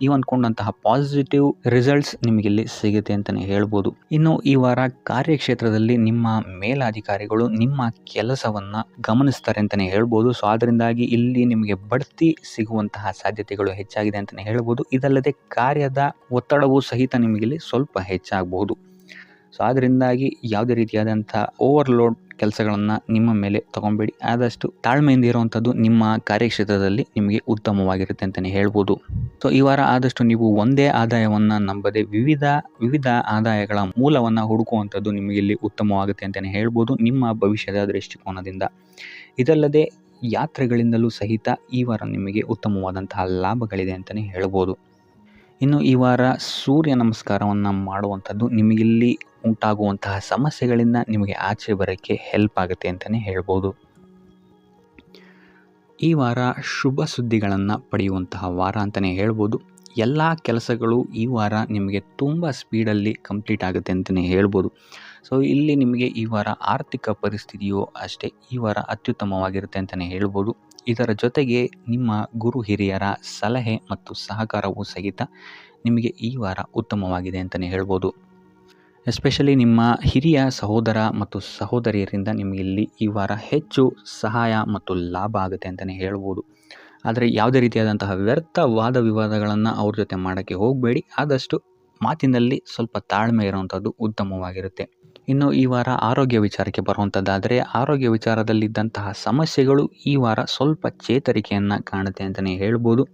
ನೀವು ಅಂದ್ಕೊಂಡಂತಹ ಪಾಸಿಟಿವ್ ರಿಸಲ್ಟ್ಸ್ ನಿಮಗಿಲ್ಲಿ ಸಿಗುತ್ತೆ ಅಂತಲೇ ಹೇಳ್ಬೋದು. ಇನ್ನು ಈ ವಾರ ಕಾರ್ಯಕ್ಷೇತ್ರದಲ್ಲಿ ನಿಮ್ಮ ಮೇಲಾಧಿಕಾರಿಗಳು ನಿಮ್ಮ ಕೆಲಸವನ್ನು ಗಮನಿಸ್ತಾರೆ ಅಂತಲೇ ಹೇಳ್ಬೋದು. ಸೊ ಅದರಿಂದಾಗಿ ಇಲ್ಲಿ ನಿಮಗೆ ಬಡ್ತಿ ಸಿಗುವಂತಹ ಸಾಧ್ಯತೆಗಳು ಹೆಚ್ಚಾಗಿದೆ ಅಂತಲೇ ಹೇಳ್ಬೋದು. ಇದಲ್ಲದೆ ಕಾರ್ಯದ ಒತ್ತಡವೂ ಸಹಿತ ನಿಮಗಿಲ್ಲಿ ಸ್ವಲ್ಪ ಹೆಚ್ಚಾಗಬಹುದು. ಸೊ ಅದರಿಂದಾಗಿ ಯಾವುದೇ ರೀತಿಯಾದಂಥ ಓವರ್ಲೋಡ್ ಕೆಲಸಗಳನ್ನು ನಿಮ್ಮ ಮೇಲೆ ತಗೊಬೇಡಿ. ಆದಷ್ಟು ತಾಳ್ಮೆಯಿಂದ ಇರುವಂಥದ್ದು ನಿಮ್ಮ ಕಾರ್ಯಕ್ಷೇತ್ರದಲ್ಲಿ ನಿಮಗೆ ಉತ್ತಮವಾಗಿರುತ್ತೆ ಅಂತಲೇ ಹೇಳ್ಬೋದು. ಸೊ ಈ ವಾರ ಆದಷ್ಟು ನೀವು ಒಂದೇ ಆದಾಯವನ್ನು ನಂಬದೆ ವಿವಿಧ ಆದಾಯಗಳ ಮೂಲವನ್ನು ಹುಡುಕುವಂಥದ್ದು ನಿಮಗೆ ಇಲ್ಲಿ ಉತ್ತಮವಾಗುತ್ತೆ ಅಂತಲೇ ಹೇಳ್ಬೋದು ನಿಮ್ಮ ಭವಿಷ್ಯದ ದೃಷ್ಟಿಕೋನದಿಂದ. ಇದಲ್ಲದೆ ಯಾತ್ರೆಗಳಿಂದಲೂ ಸಹಿತ ಈ ವಾರ ನಿಮಗೆ ಉತ್ತಮವಾದಂತಹ ಲಾಭಗಳಿದೆ ಅಂತಲೇ ಹೇಳ್ಬೋದು. ಇನ್ನು ಈ ವಾರ ಸೂರ್ಯ ನಮಸ್ಕಾರವನ್ನು ಮಾಡುವಂಥದ್ದು ನಿಮಗಿಲ್ಲಿ ಉಂಟಾಗುವಂತಹ ಸಮಸ್ಯೆಗಳಿಂದ ನಿಮಗೆ ಆಚೆ ಬರೋಕ್ಕೆ ಹೆಲ್ಪ್ ಆಗುತ್ತೆ ಅಂತಲೇ ಹೇಳ್ಬೋದು. ಈ ವಾರ ಶುಭ ಸುದ್ದಿಗಳನ್ನು ಪಡೆಯುವಂತಹ ವಾರ ಅಂತಲೇ ಹೇಳ್ಬೋದು. ಎಲ್ಲ ಕೆಲಸಗಳು ಈ ವಾರ ನಿಮಗೆ ತುಂಬ ಸ್ಪೀಡಲ್ಲಿ ಕಂಪ್ಲೀಟ್ ಆಗುತ್ತೆ ಅಂತಲೇ ಹೇಳ್ಬೋದು. ಸೊ ಇಲ್ಲಿ ನಿಮಗೆ ಈ ವಾರ ಆರ್ಥಿಕ ಪರಿಸ್ಥಿತಿಯು ಅಷ್ಟೇ ಈ ವಾರ ಅತ್ಯುತ್ತಮವಾಗಿರುತ್ತೆ ಅಂತಲೇ ಹೇಳ್ಬೋದು. ಇದರ ಜೊತೆಗೆ ನಿಮ್ಮ ಗುರು ಹಿರಿಯರ ಸಲಹೆ ಮತ್ತು ಸಹಕಾರವೂ ಸಹಿತ ನಿಮಗೆ ಈ ವಾರ ಉತ್ತಮವಾಗಿದೆ ಅಂತಲೇ ಹೇಳ್ಬೋದು. ಎಸ್ಪೆಷಲಿ ನಿಮ್ಮ ಹಿರಿಯ ಸಹೋದರ ಮತ್ತು ಸಹೋದರಿಯರಿಂದ ನಿಮಗೆ ಇಲ್ಲಿ ಈ ವಾರ ಹೆಚ್ಚು ಸಹಾಯ ಮತ್ತು ಲಾಭ ಆಗುತ್ತೆ ಅಂತಲೇ ಹೇಳ್ಬೋದು. ಆದರೆ ಯಾವುದೇ ರೀತಿಯಾದಂತಹ ವ್ಯರ್ಥ ವಾದ ವಿವಾದಗಳನ್ನು ಅವ್ರ ಜೊತೆ ಮಾಡೋಕ್ಕೆ ಹೋಗಬೇಡಿ. ಆದಷ್ಟು ಮಾತಿನಲ್ಲಿ ಸ್ವಲ್ಪ ತಾಳ್ಮೆ ಇರುವಂಥದ್ದು ಉತ್ತಮವಾಗಿರುತ್ತೆ. ಇನ್ನು ಈ ವಾರ ಆರೋಗ್ಯ ವಿಚಾರಕ್ಕೆ ಬರುವಂಥದ್ದಾದರೆ ಆರೋಗ್ಯ ವಿಚಾರದಲ್ಲಿದ್ದಂತಹ ಸಮಸ್ಯೆಗಳು ಈ ವಾರ ಸ್ವಲ್ಪ ಚೇತರಿಕೆಯನ್ನು ಕಾಣುತ್ತೆ ಅಂತಲೇ ಹೇಳ್ಬೋದು.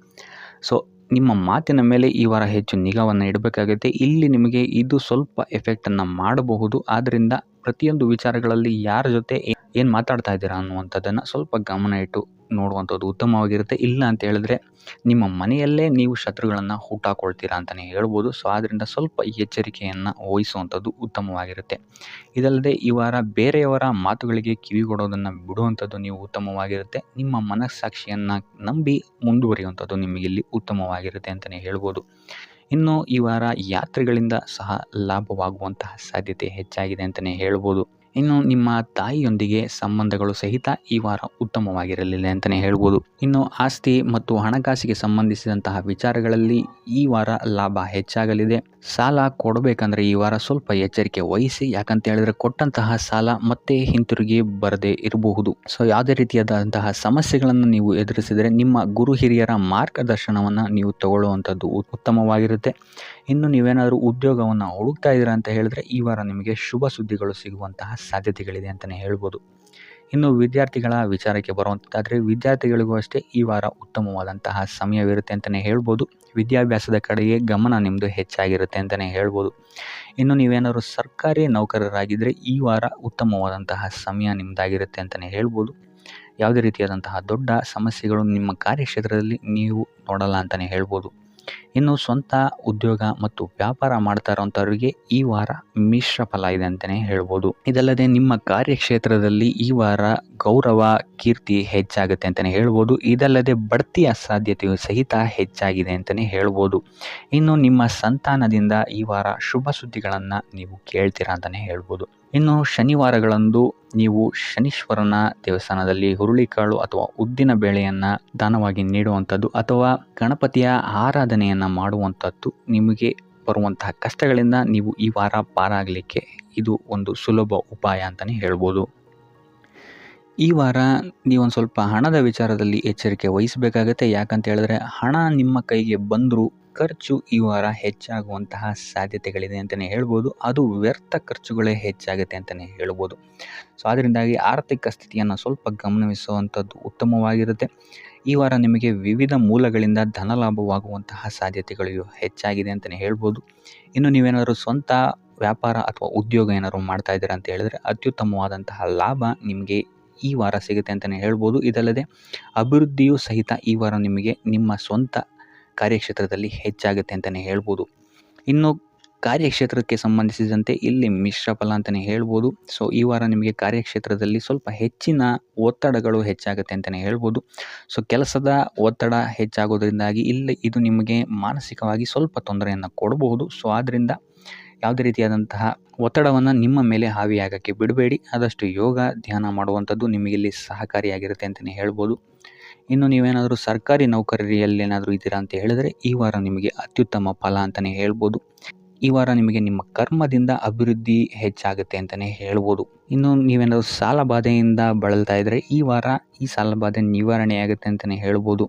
ಸೊ ನಿಮ್ಮ ಮಾತಿನ ಮೇಲೆ ಈ ವಾರ ಹೆಚ್ಚು ನಿಗಾವನ್ನು ಇಡಬೇಕಾಗುತ್ತೆ. ಇಲ್ಲಿ ನಿಮಗೆ ಇದು ಸ್ವಲ್ಪ ಎಫೆಕ್ಟನ್ನು ಮಾಡಬಹುದು. ಆದ್ದರಿಂದ ಪ್ರತಿಯೊಂದು ವಿಚಾರಗಳಲ್ಲಿ ಯಾರ ಜೊತೆ ಏನು ಮಾತಾಡ್ತಾ ಇದ್ದೀರಾ ಅನ್ನುವಂಥದ್ದನ್ನು ಸ್ವಲ್ಪ ಗಮನ ಇಟ್ಟು ನೋಡುವಂಥದ್ದು ಉತ್ತಮವಾಗಿರುತ್ತೆ. ಇಲ್ಲ ಅಂತ ಹೇಳಿದ್ರೆ ನಿಮ್ಮ ಮನೆಯಲ್ಲೇ ನೀವು ಶತ್ರುಗಳನ್ನು ಹುಟ್ಟಾಕೊಳ್ತೀರಾ ಅಂತಲೇ ಹೇಳ್ಬೋದು. ಸೊ ಆದ್ದರಿಂದ ಸ್ವಲ್ಪ ಎಚ್ಚರಿಕೆಯನ್ನು ವಹಿಸುವಂಥದ್ದು ಉತ್ತಮವಾಗಿರುತ್ತೆ. ಇದಲ್ಲದೆ ಈ ವಾರ ಬೇರೆಯವರ ಮಾತುಗಳಿಗೆ ಕಿವಿಗೊಡೋದನ್ನು ಬಿಡುವಂಥದ್ದು ನೀವು ಉತ್ತಮವಾಗಿರುತ್ತೆ. ನಿಮ್ಮ ಮನಸ್ಸಾಕ್ಷಿಯನ್ನು ನಂಬಿ ಮುಂದುವರಿಯುವಂಥದ್ದು ನಿಮಗಿಲ್ಲಿ ಉತ್ತಮವಾಗಿರುತ್ತೆ ಅಂತಲೇ ಹೇಳ್ಬೋದು. ಇನ್ನು ಈ ವಾರ ಯಾತ್ರೆಗಳಿಂದ ಸಹ ಲಾಭವಾಗುವಂತಹ ಸಾಧ್ಯತೆ ಹೆಚ್ಚಾಗಿದೆ ಅಂತಲೇ ಹೇಳ್ಬೋದು. ಇನ್ನು ನಿಮ್ಮ ತಾಯಿಯೊಂದಿಗೆ ಸಂಬಂಧಗಳು ಸಹಿತ ಈ ವಾರ ಉತ್ತಮವಾಗಿರಲಿಲ್ಲ ಅಂತಲೇ ಹೇಳ್ಬೋದು. ಇನ್ನು ಆಸ್ತಿ ಮತ್ತು ಹಣಕಾಸಿಗೆ ಸಂಬಂಧಿಸಿದಂತಹ ವಿಚಾರಗಳಲ್ಲಿ ಈ ವಾರ ಲಾಭ ಹೆಚ್ಚಾಗಲಿದೆ. ಸಾಲ ಕೊಡಬೇಕಂದ್ರೆ ಈ ವಾರ ಸ್ವಲ್ಪ ಎಚ್ಚರಿಕೆ ವಹಿಸಿ. ಯಾಕಂತ ಹೇಳಿದ್ರೆ ಕೊಟ್ಟಂತಹ ಸಾಲ ಮತ್ತೆ ಹಿಂತಿರುಗಿ ಬರದೇ ಇರಬಹುದು. ಸೊ ಯಾವುದೇ ರೀತಿಯಾದಂತಹ ಸಮಸ್ಯೆಗಳನ್ನು ನೀವು ಎದುರಿಸಿದರೆ ನಿಮ್ಮ ಗುರು ಹಿರಿಯರ ಮಾರ್ಗದರ್ಶನವನ್ನು ನೀವು ತಗೊಳ್ಳುವಂಥದ್ದು ಉತ್ತಮವಾಗಿರುತ್ತೆ. ಇನ್ನು ನೀವೇನಾದರೂ ಉದ್ಯೋಗವನ್ನು ಹುಡುಕ್ತಾ ಇದ್ದೀರಾ ಅಂತ ಹೇಳಿದ್ರೆ ಈ ವಾರ ನಿಮಗೆ ಶುಭ ಸುದ್ದಿಗಳು ಸಿಗುವಂತಹ ಸಾಧ್ಯತೆಗಳಿದೆ ಅಂತಲೇ ಹೇಳ್ಬೋದು. ಇನ್ನು ವಿದ್ಯಾರ್ಥಿಗಳ ವಿಚಾರಕ್ಕೆ ಬರುವಂಥದ್ದಾದರೆ ವಿದ್ಯಾರ್ಥಿಗಳಿಗೂ ಅಷ್ಟೇ ಈ ವಾರ ಉತ್ತಮವಾದಂತಹ ಸಮಯವಿರುತ್ತೆ ಅಂತಲೇ ಹೇಳ್ಬೋದು. ವಿದ್ಯಾಭ್ಯಾಸದ ಕಡೆಗೆ ಗಮನ ನಿಮ್ಮದು ಹೆಚ್ಚಾಗಿರುತ್ತೆ ಅಂತಲೇ ಹೇಳ್ಬೋದು. ಇನ್ನು ನೀವೇನಾದ್ರು ಸರ್ಕಾರಿ ನೌಕರರಾಗಿದ್ದರೆ ಈ ವಾರ ಉತ್ತಮವಾದಂತಹ ಸಮಯ ನಿಮ್ಮದಾಗಿರುತ್ತೆ ಅಂತಲೇ ಹೇಳ್ಬೋದು. ಯಾವುದೇ ರೀತಿಯಾದಂತಹ ದೊಡ್ಡ ಸಮಸ್ಯೆಗಳು ನಿಮ್ಮ ಕಾರ್ಯಕ್ಷೇತ್ರದಲ್ಲಿ ನೀವು ನೋಡಲ್ಲ ಅಂತಲೇ ಹೇಳ್ಬೋದು. ಇನ್ನು ಸ್ವಂತ ಉದ್ಯೋಗ ಮತ್ತು ವ್ಯಾಪಾರ ಮಾಡ್ತಾ ಇರೋಂಥವ್ರಿಗೆ ಈ ವಾರ ಮಿಶ್ರ ಫಲ ಇದೆ ಅಂತಲೇ ಹೇಳ್ಬೋದು. ಇದಲ್ಲದೆ ನಿಮ್ಮ ಕಾರ್ಯಕ್ಷೇತ್ರದಲ್ಲಿ ಈ ವಾರ ಗೌರವ ಕೀರ್ತಿ ಹೆಚ್ಚಾಗುತ್ತೆ ಅಂತಲೇ ಹೇಳ್ಬೋದು. ಇದಲ್ಲದೆ ಬಡ್ತಿಯ ಸಾಧ್ಯತೆಯು ಸಹಿತ ಹೆಚ್ಚಾಗಿದೆ ಅಂತಲೇ ಹೇಳ್ಬೋದು. ಇನ್ನು ನಿಮ್ಮ ಸಂತಾನದಿಂದ ಈ ವಾರ ಶುಭ ಸುದ್ದಿಗಳನ್ನು ನೀವು ಕೇಳ್ತೀರಾ ಅಂತಲೇ ಹೇಳ್ಬೋದು. ಇನ್ನು ಶನಿವಾರಗಳಂದು ನೀವು ಶನೀಶ್ವರನ ದೇವಸ್ಥಾನದಲ್ಲಿ ಹುರುಳಿಕಾಳು ಅಥವಾ ಉದ್ದಿನ ಬೇಳೆಯನ್ನು ದಾನವಾಗಿ ನೀಡುವಂಥದ್ದು ಅಥವಾ ಗಣಪತಿಯ ಆರಾಧನೆಯನ್ನು ಮಾಡುವಂಥದ್ದು ನಿಮಗೆ ಬರುವಂತಹ ಕಷ್ಟಗಳಿಂದ ನೀವು ಈ ವಾರ ಪಾರಾಗಲಿಕ್ಕೆ ಇದು ಒಂದು ಸುಲಭ ಉಪಾಯ ಅಂತಲೇ ಹೇಳ್ಬೋದು. ಈ ವಾರ ನೀವೊಂದು ಸ್ವಲ್ಪ ಹಣದ ವಿಚಾರದಲ್ಲಿ ಎಚ್ಚರಿಕೆ ವಹಿಸಬೇಕಾಗತ್ತೆ. ಯಾಕಂತ ಹೇಳಿದ್ರೆ ಹಣ ನಿಮ್ಮ ಕೈಗೆ ಬಂದರೂ ಖರ್ಚು ಈ ವಾರ ಹೆಚ್ಚಾಗುವಂತಹ ಸಾಧ್ಯತೆಗಳಿದೆ ಅಂತಲೇ ಹೇಳ್ಬೋದು. ಅದು ವ್ಯರ್ಥ ಖರ್ಚುಗಳೇ ಹೆಚ್ಚಾಗುತ್ತೆ ಅಂತಲೇ ಹೇಳ್ಬೋದು. ಸೊ ಅದರಿಂದಾಗಿ ಆರ್ಥಿಕ ಸ್ಥಿತಿಯನ್ನು ಸ್ವಲ್ಪ ಗಮನಿಸುವಂಥದ್ದು ಉತ್ತಮವಾಗಿರುತ್ತೆ. ಈ ವಾರ ನಿಮಗೆ ವಿವಿಧ ಮೂಲಗಳಿಂದ ಧನಲಾಭವಾಗುವಂತಹ ಸಾಧ್ಯತೆಗಳು ಹೆಚ್ಚಾಗಿದೆ ಅಂತಲೇ ಹೇಳ್ಬೋದು. ಇನ್ನು ನೀವೇನಾದರೂ ಸ್ವಂತ ವ್ಯಾಪಾರ ಅಥವಾ ಉದ್ಯೋಗ ಏನಾದರೂ ಮಾಡ್ತಾ ಇದ್ದೀರಾ ಅಂತ ಹೇಳಿದ್ರೆ ಅತ್ಯುತ್ತಮವಾದಂತಹ ಲಾಭ ನಿಮಗೆ ಈ ವಾರ ಸಿಗುತ್ತೆ ಅಂತಲೇ ಹೇಳ್ಬೋದು. ಇದಲ್ಲದೆ ಅಭಿವೃದ್ಧಿಯೂ ಸಹಿತ ಈ ವಾರ ನಿಮಗೆ ನಿಮ್ಮ ಸ್ವಂತ ಕಾರ್ಯಕ್ಷೇತ್ರದಲ್ಲಿ ಹೆಚ್ಚಾಗುತ್ತೆ ಅಂತಲೇ ಹೇಳ್ಬೋದು. ಇನ್ನು ಕಾರ್ಯಕ್ಷೇತ್ರಕ್ಕೆ ಸಂಬಂಧಿಸಿದಂತೆ ಇಲ್ಲಿ ಮಿಶ್ರ ಫಲ ಅಂತಲೇ ಹೇಳ್ಬೋದು. ಸೊ ಈ ವಾರ ನಿಮಗೆ ಕಾರ್ಯಕ್ಷೇತ್ರದಲ್ಲಿ ಸ್ವಲ್ಪ ಹೆಚ್ಚಿನ ಒತ್ತಡಗಳು ಹೆಚ್ಚಾಗುತ್ತೆ ಅಂತಲೇ ಹೇಳ್ಬೋದು. ಸೊ ಕೆಲಸದ ಒತ್ತಡ ಹೆಚ್ಚಾಗೋದ್ರಿಂದಾಗಿ ಇಲ್ಲಿ ಇದು ನಿಮಗೆ ಮಾನಸಿಕವಾಗಿ ಸ್ವಲ್ಪ ತೊಂದರೆಯನ್ನು ಕೊಡಬಹುದು. ಸೊ ಆದ್ದರಿಂದ ಯಾವುದೇ ರೀತಿಯಾದಂತಹ ಒತ್ತಡವನ್ನು ನಿಮ್ಮ ಮೇಲೆ ಹಾವಿಯಾಗಕ್ಕೆ ಬಿಡಬೇಡಿ. ಆದಷ್ಟು ಯೋಗ ಧ್ಯಾನ ಮಾಡುವಂಥದ್ದು ನಿಮಗಿಲ್ಲಿ ಸಹಕಾರಿಯಾಗಿರುತ್ತೆ ಅಂತಲೇ ಹೇಳ್ಬೋದು. ಇನ್ನು ನೀವೇನಾದರೂ ಸರ್ಕಾರಿ ನೌಕರಿಯಲ್ಲಿ ಏನಾದರೂ ಇದ್ದೀರಾ ಅಂತ ಹೇಳಿದರೆ ಈ ವಾರ ನಿಮಗೆ ಅತ್ಯುತ್ತಮ ಫಲ ಅಂತಲೇ ಹೇಳ್ಬೋದು. ಈ ವಾರ ನಿಮಗೆ ನಿಮ್ಮ ಕರ್ಮದಿಂದ ಅಭಿವೃದ್ಧಿ ಹೆಚ್ಚಾಗುತ್ತೆ ಅಂತಲೇ ಹೇಳ್ಬೋದು. ಇನ್ನು ನೀವೇನಾದರೂ ಸಾಲ ಬಾಧೆಯಿಂದ ಬಳಲ್ತಾ ಇದ್ದರೆ ಈ ವಾರ ಈ ಸಾಲ ಬಾಧೆ ನಿವಾರಣೆಯಾಗುತ್ತೆ ಅಂತಲೇ ಹೇಳ್ಬೋದು.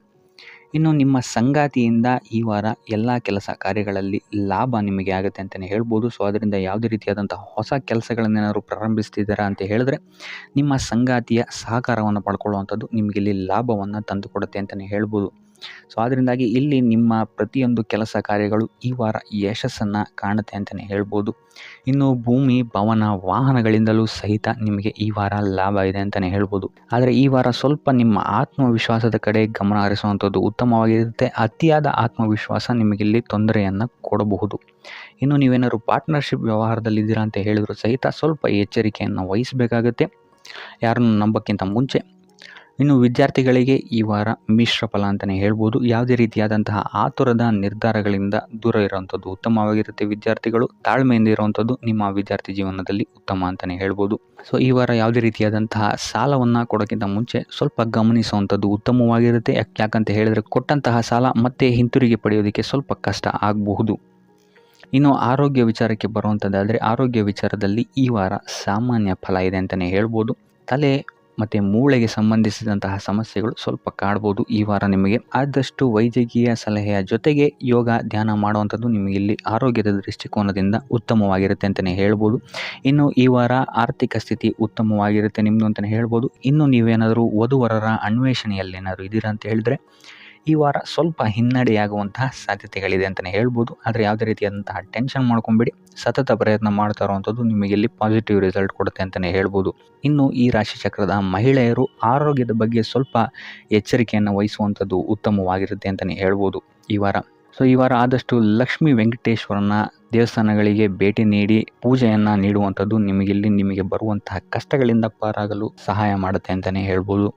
ಇನ್ನು ನಿಮ್ಮ ಸಂಗಾತಿಯಿಂದ ಈ ವಾರ ಎಲ್ಲ ಕೆಲಸ ಕಾರ್ಯಗಳಲ್ಲಿ ಲಾಭ ನಿಮಗೆ ಆಗುತ್ತೆ ಅಂತಲೇ ಹೇಳ್ಬೋದು. ಸೊ ಅದರಿಂದ ಯಾವುದೇ ರೀತಿಯಾದಂಥ ಹೊಸ ಕೆಲಸಗಳನ್ನೇನಾದ್ರು ಪ್ರಾರಂಭಿಸ್ತಿದ್ದೀರಾ ಅಂತ ಹೇಳಿದ್ರೆ ನಿಮ್ಮ ಸಂಗಾತಿಯ ಸಹಕಾರವನ್ನು ಪಡ್ಕೊಳ್ಳುವಂಥದ್ದು ನಿಮಗಿಲ್ಲಿ ಲಾಭವನ್ನು ತಂದುಕೊಡುತ್ತೆ ಅಂತಲೇ ಹೇಳ್ಬೋದು. ಸೊ ಅದರಿಂದಾಗಿ ಇಲ್ಲಿ ನಿಮ್ಮ ಪ್ರತಿಯೊಂದು ಕೆಲಸ ಕಾರ್ಯಗಳು ಈ ವಾರ ಯಶಸ್ಸನ್ನು ಕಾಣುತ್ತೆ ಅಂತಲೇ ಹೇಳ್ಬೋದು. ಇನ್ನು ಭೂಮಿ ಭವನ ವಾಹನಗಳಿಂದಲೂ ಸಹಿತ ನಿಮಗೆ ಈ ವಾರ ಲಾಭ ಇದೆ ಅಂತಲೇ ಹೇಳ್ಬೋದು. ಆದರೆ ಈ ವಾರ ಸ್ವಲ್ಪ ನಿಮ್ಮ ಆತ್ಮವಿಶ್ವಾಸದ ಕಡೆ ಗಮನ ಹರಿಸುವಂಥದ್ದು ಉತ್ತಮವಾಗಿರುತ್ತೆ. ಅತಿಯಾದ ಆತ್ಮವಿಶ್ವಾಸ ನಿಮಗಿಲ್ಲಿ ತೊಂದರೆಯನ್ನು ಕೊಡಬಹುದು. ಇನ್ನು ನೀವೇನಾದ್ರು ಪಾರ್ಟ್ನರ್ಶಿಪ್ ವ್ಯವಹಾರದಲ್ಲಿದ್ದೀರಾ ಅಂತ ಹೇಳಿದ್ರು ಸಹಿತ ಸ್ವಲ್ಪ ಎಚ್ಚರಿಕೆಯನ್ನು ವಹಿಸಬೇಕಾಗುತ್ತೆ ಯಾರನ್ನು ನಂಬೋಕ್ಕಿಂತ ಮುಂಚೆ. ಇನ್ನು ವಿದ್ಯಾರ್ಥಿಗಳಿಗೆ ಈ ವಾರ ಮಿಶ್ರ ಫಲ ಅಂತಲೇ ಹೇಳ್ಬೋದು. ಯಾವುದೇ ರೀತಿಯಾದಂತಹ ಆತುರದ ನಿರ್ಧಾರಗಳಿಂದ ದೂರ ಇರುವಂಥದ್ದು ಉತ್ತಮವಾಗಿರುತ್ತೆ. ವಿದ್ಯಾರ್ಥಿಗಳು ತಾಳ್ಮೆಯಿಂದ ಇರುವಂಥದ್ದು ನಿಮ್ಮ ವಿದ್ಯಾರ್ಥಿ ಜೀವನದಲ್ಲಿ ಉತ್ತಮ ಅಂತಲೇ ಹೇಳ್ಬೋದು. ಸೊ ಈ ವಾರ ಯಾವುದೇ ರೀತಿಯಾದಂತಹ ಸಾಲವನ್ನು ಕೊಡೋಕ್ಕಿಂತ ಮುಂಚೆ ಸ್ವಲ್ಪ ಗಮನಿಸುವಂಥದ್ದು ಉತ್ತಮವಾಗಿರುತ್ತೆ. ಯಾಕಂತ ಹೇಳಿದರೆ ಕೊಟ್ಟಂತಹ ಸಾಲ ಮತ್ತೆ ಹಿಂತಿರುಗಿ ಪಡೆಯೋದಕ್ಕೆ ಸ್ವಲ್ಪ ಕಷ್ಟ ಆಗಬಹುದು. ಇನ್ನು ಆರೋಗ್ಯ ವಿಚಾರಕ್ಕೆ ಬರುವಂಥದ್ದಾದರೆ ಆರೋಗ್ಯ ವಿಚಾರದಲ್ಲಿ ಈ ವಾರ ಸಾಮಾನ್ಯ ಫಲ ಇದೆ ಅಂತಲೇ ಹೇಳ್ಬೋದು. ತಲೆ ಮತ್ತು ಮೂಳೆಗೆ ಸಂಬಂಧಿಸಿದಂತಹ ಸಮಸ್ಯೆಗಳು ಸ್ವಲ್ಪ ಕಾಡ್ಬೋದು ಈ ವಾರ ನಿಮಗೆ. ಆದಷ್ಟು ವೈದ್ಯಕೀಯ ಸಲಹೆಯ ಜೊತೆಗೆ ಯೋಗ ಧ್ಯಾನ ಮಾಡುವಂಥದ್ದು ನಿಮಗೆ ಇಲ್ಲಿ ಆರೋಗ್ಯದ ದೃಷ್ಟಿಕೋನದಿಂದ ಉತ್ತಮವಾಗಿರುತ್ತೆ ಅಂತಲೇ ಹೇಳ್ಬೋದು. ಇನ್ನು ಈ ವಾರ ಆರ್ಥಿಕ ಸ್ಥಿತಿ ಉತ್ತಮವಾಗಿರುತ್ತೆ ನಿಮ್ಮದು ಅಂತಲೇ ಹೇಳ್ಬೋದು. ಇನ್ನು ನೀವೇನಾದರೂ ವಧುವರರ ಅನ್ವೇಷಣೆಯಲ್ಲಿ ಏನಾದರೂ ಇದ್ದೀರಾ ಅಂತ ಹೇಳಿದ್ರೆ ಈ ವಾರ ಸ್ವಲ್ಪ ಹಿನ್ನಡೆಯಾಗುವಂತಹ ಸಾಧ್ಯತೆಗಳಿದೆ ಅಂತಲೇ ಹೇಳ್ಬೋದು. ಆದರೆ ಯಾವುದೇ ರೀತಿಯಾದಂತಹ ಟೆನ್ಷನ್ ಮಾಡ್ಕೊಂಬೇಡಿ. ಸತತ ಪ್ರಯತ್ನ ಮಾಡ್ತಾ ಇರುವಂಥದ್ದು ನಿಮಗೆ ಇಲ್ಲಿ ಪಾಸಿಟಿವ್ ರಿಸಲ್ಟ್ ಕೊಡುತ್ತೆ ಅಂತಲೇ ಹೇಳ್ಬೋದು. ಇನ್ನು ಈ ರಾಶಿಚಕ್ರದ ಮಹಿಳೆಯರು ಆರೋಗ್ಯದ ಬಗ್ಗೆ ಸ್ವಲ್ಪ ಎಚ್ಚರಿಕೆಯನ್ನು ವಹಿಸುವಂಥದ್ದು ಉತ್ತಮವಾಗಿರುತ್ತೆ ಅಂತಲೇ ಹೇಳ್ಬೋದು ಈ ವಾರ. ಸೊ ಈ ವಾರ ಆದಷ್ಟು ಲಕ್ಷ್ಮೀ ವೆಂಕಟೇಶ್ವರನ ದೇವಸ್ಥಾನಗಳಿಗೆ ಭೇಟಿ ನೀಡಿ ಪೂಜೆಯನ್ನು ನೀಡುವಂಥದ್ದು ನಿಮಗೆ ಬರುವಂತಹ ಕಷ್ಟಗಳಿಂದ ಪಾರಾಗಲು ಸಹಾಯ ಮಾಡುತ್ತೆ ಅಂತಲೇ ಹೇಳ್ಬೋದು.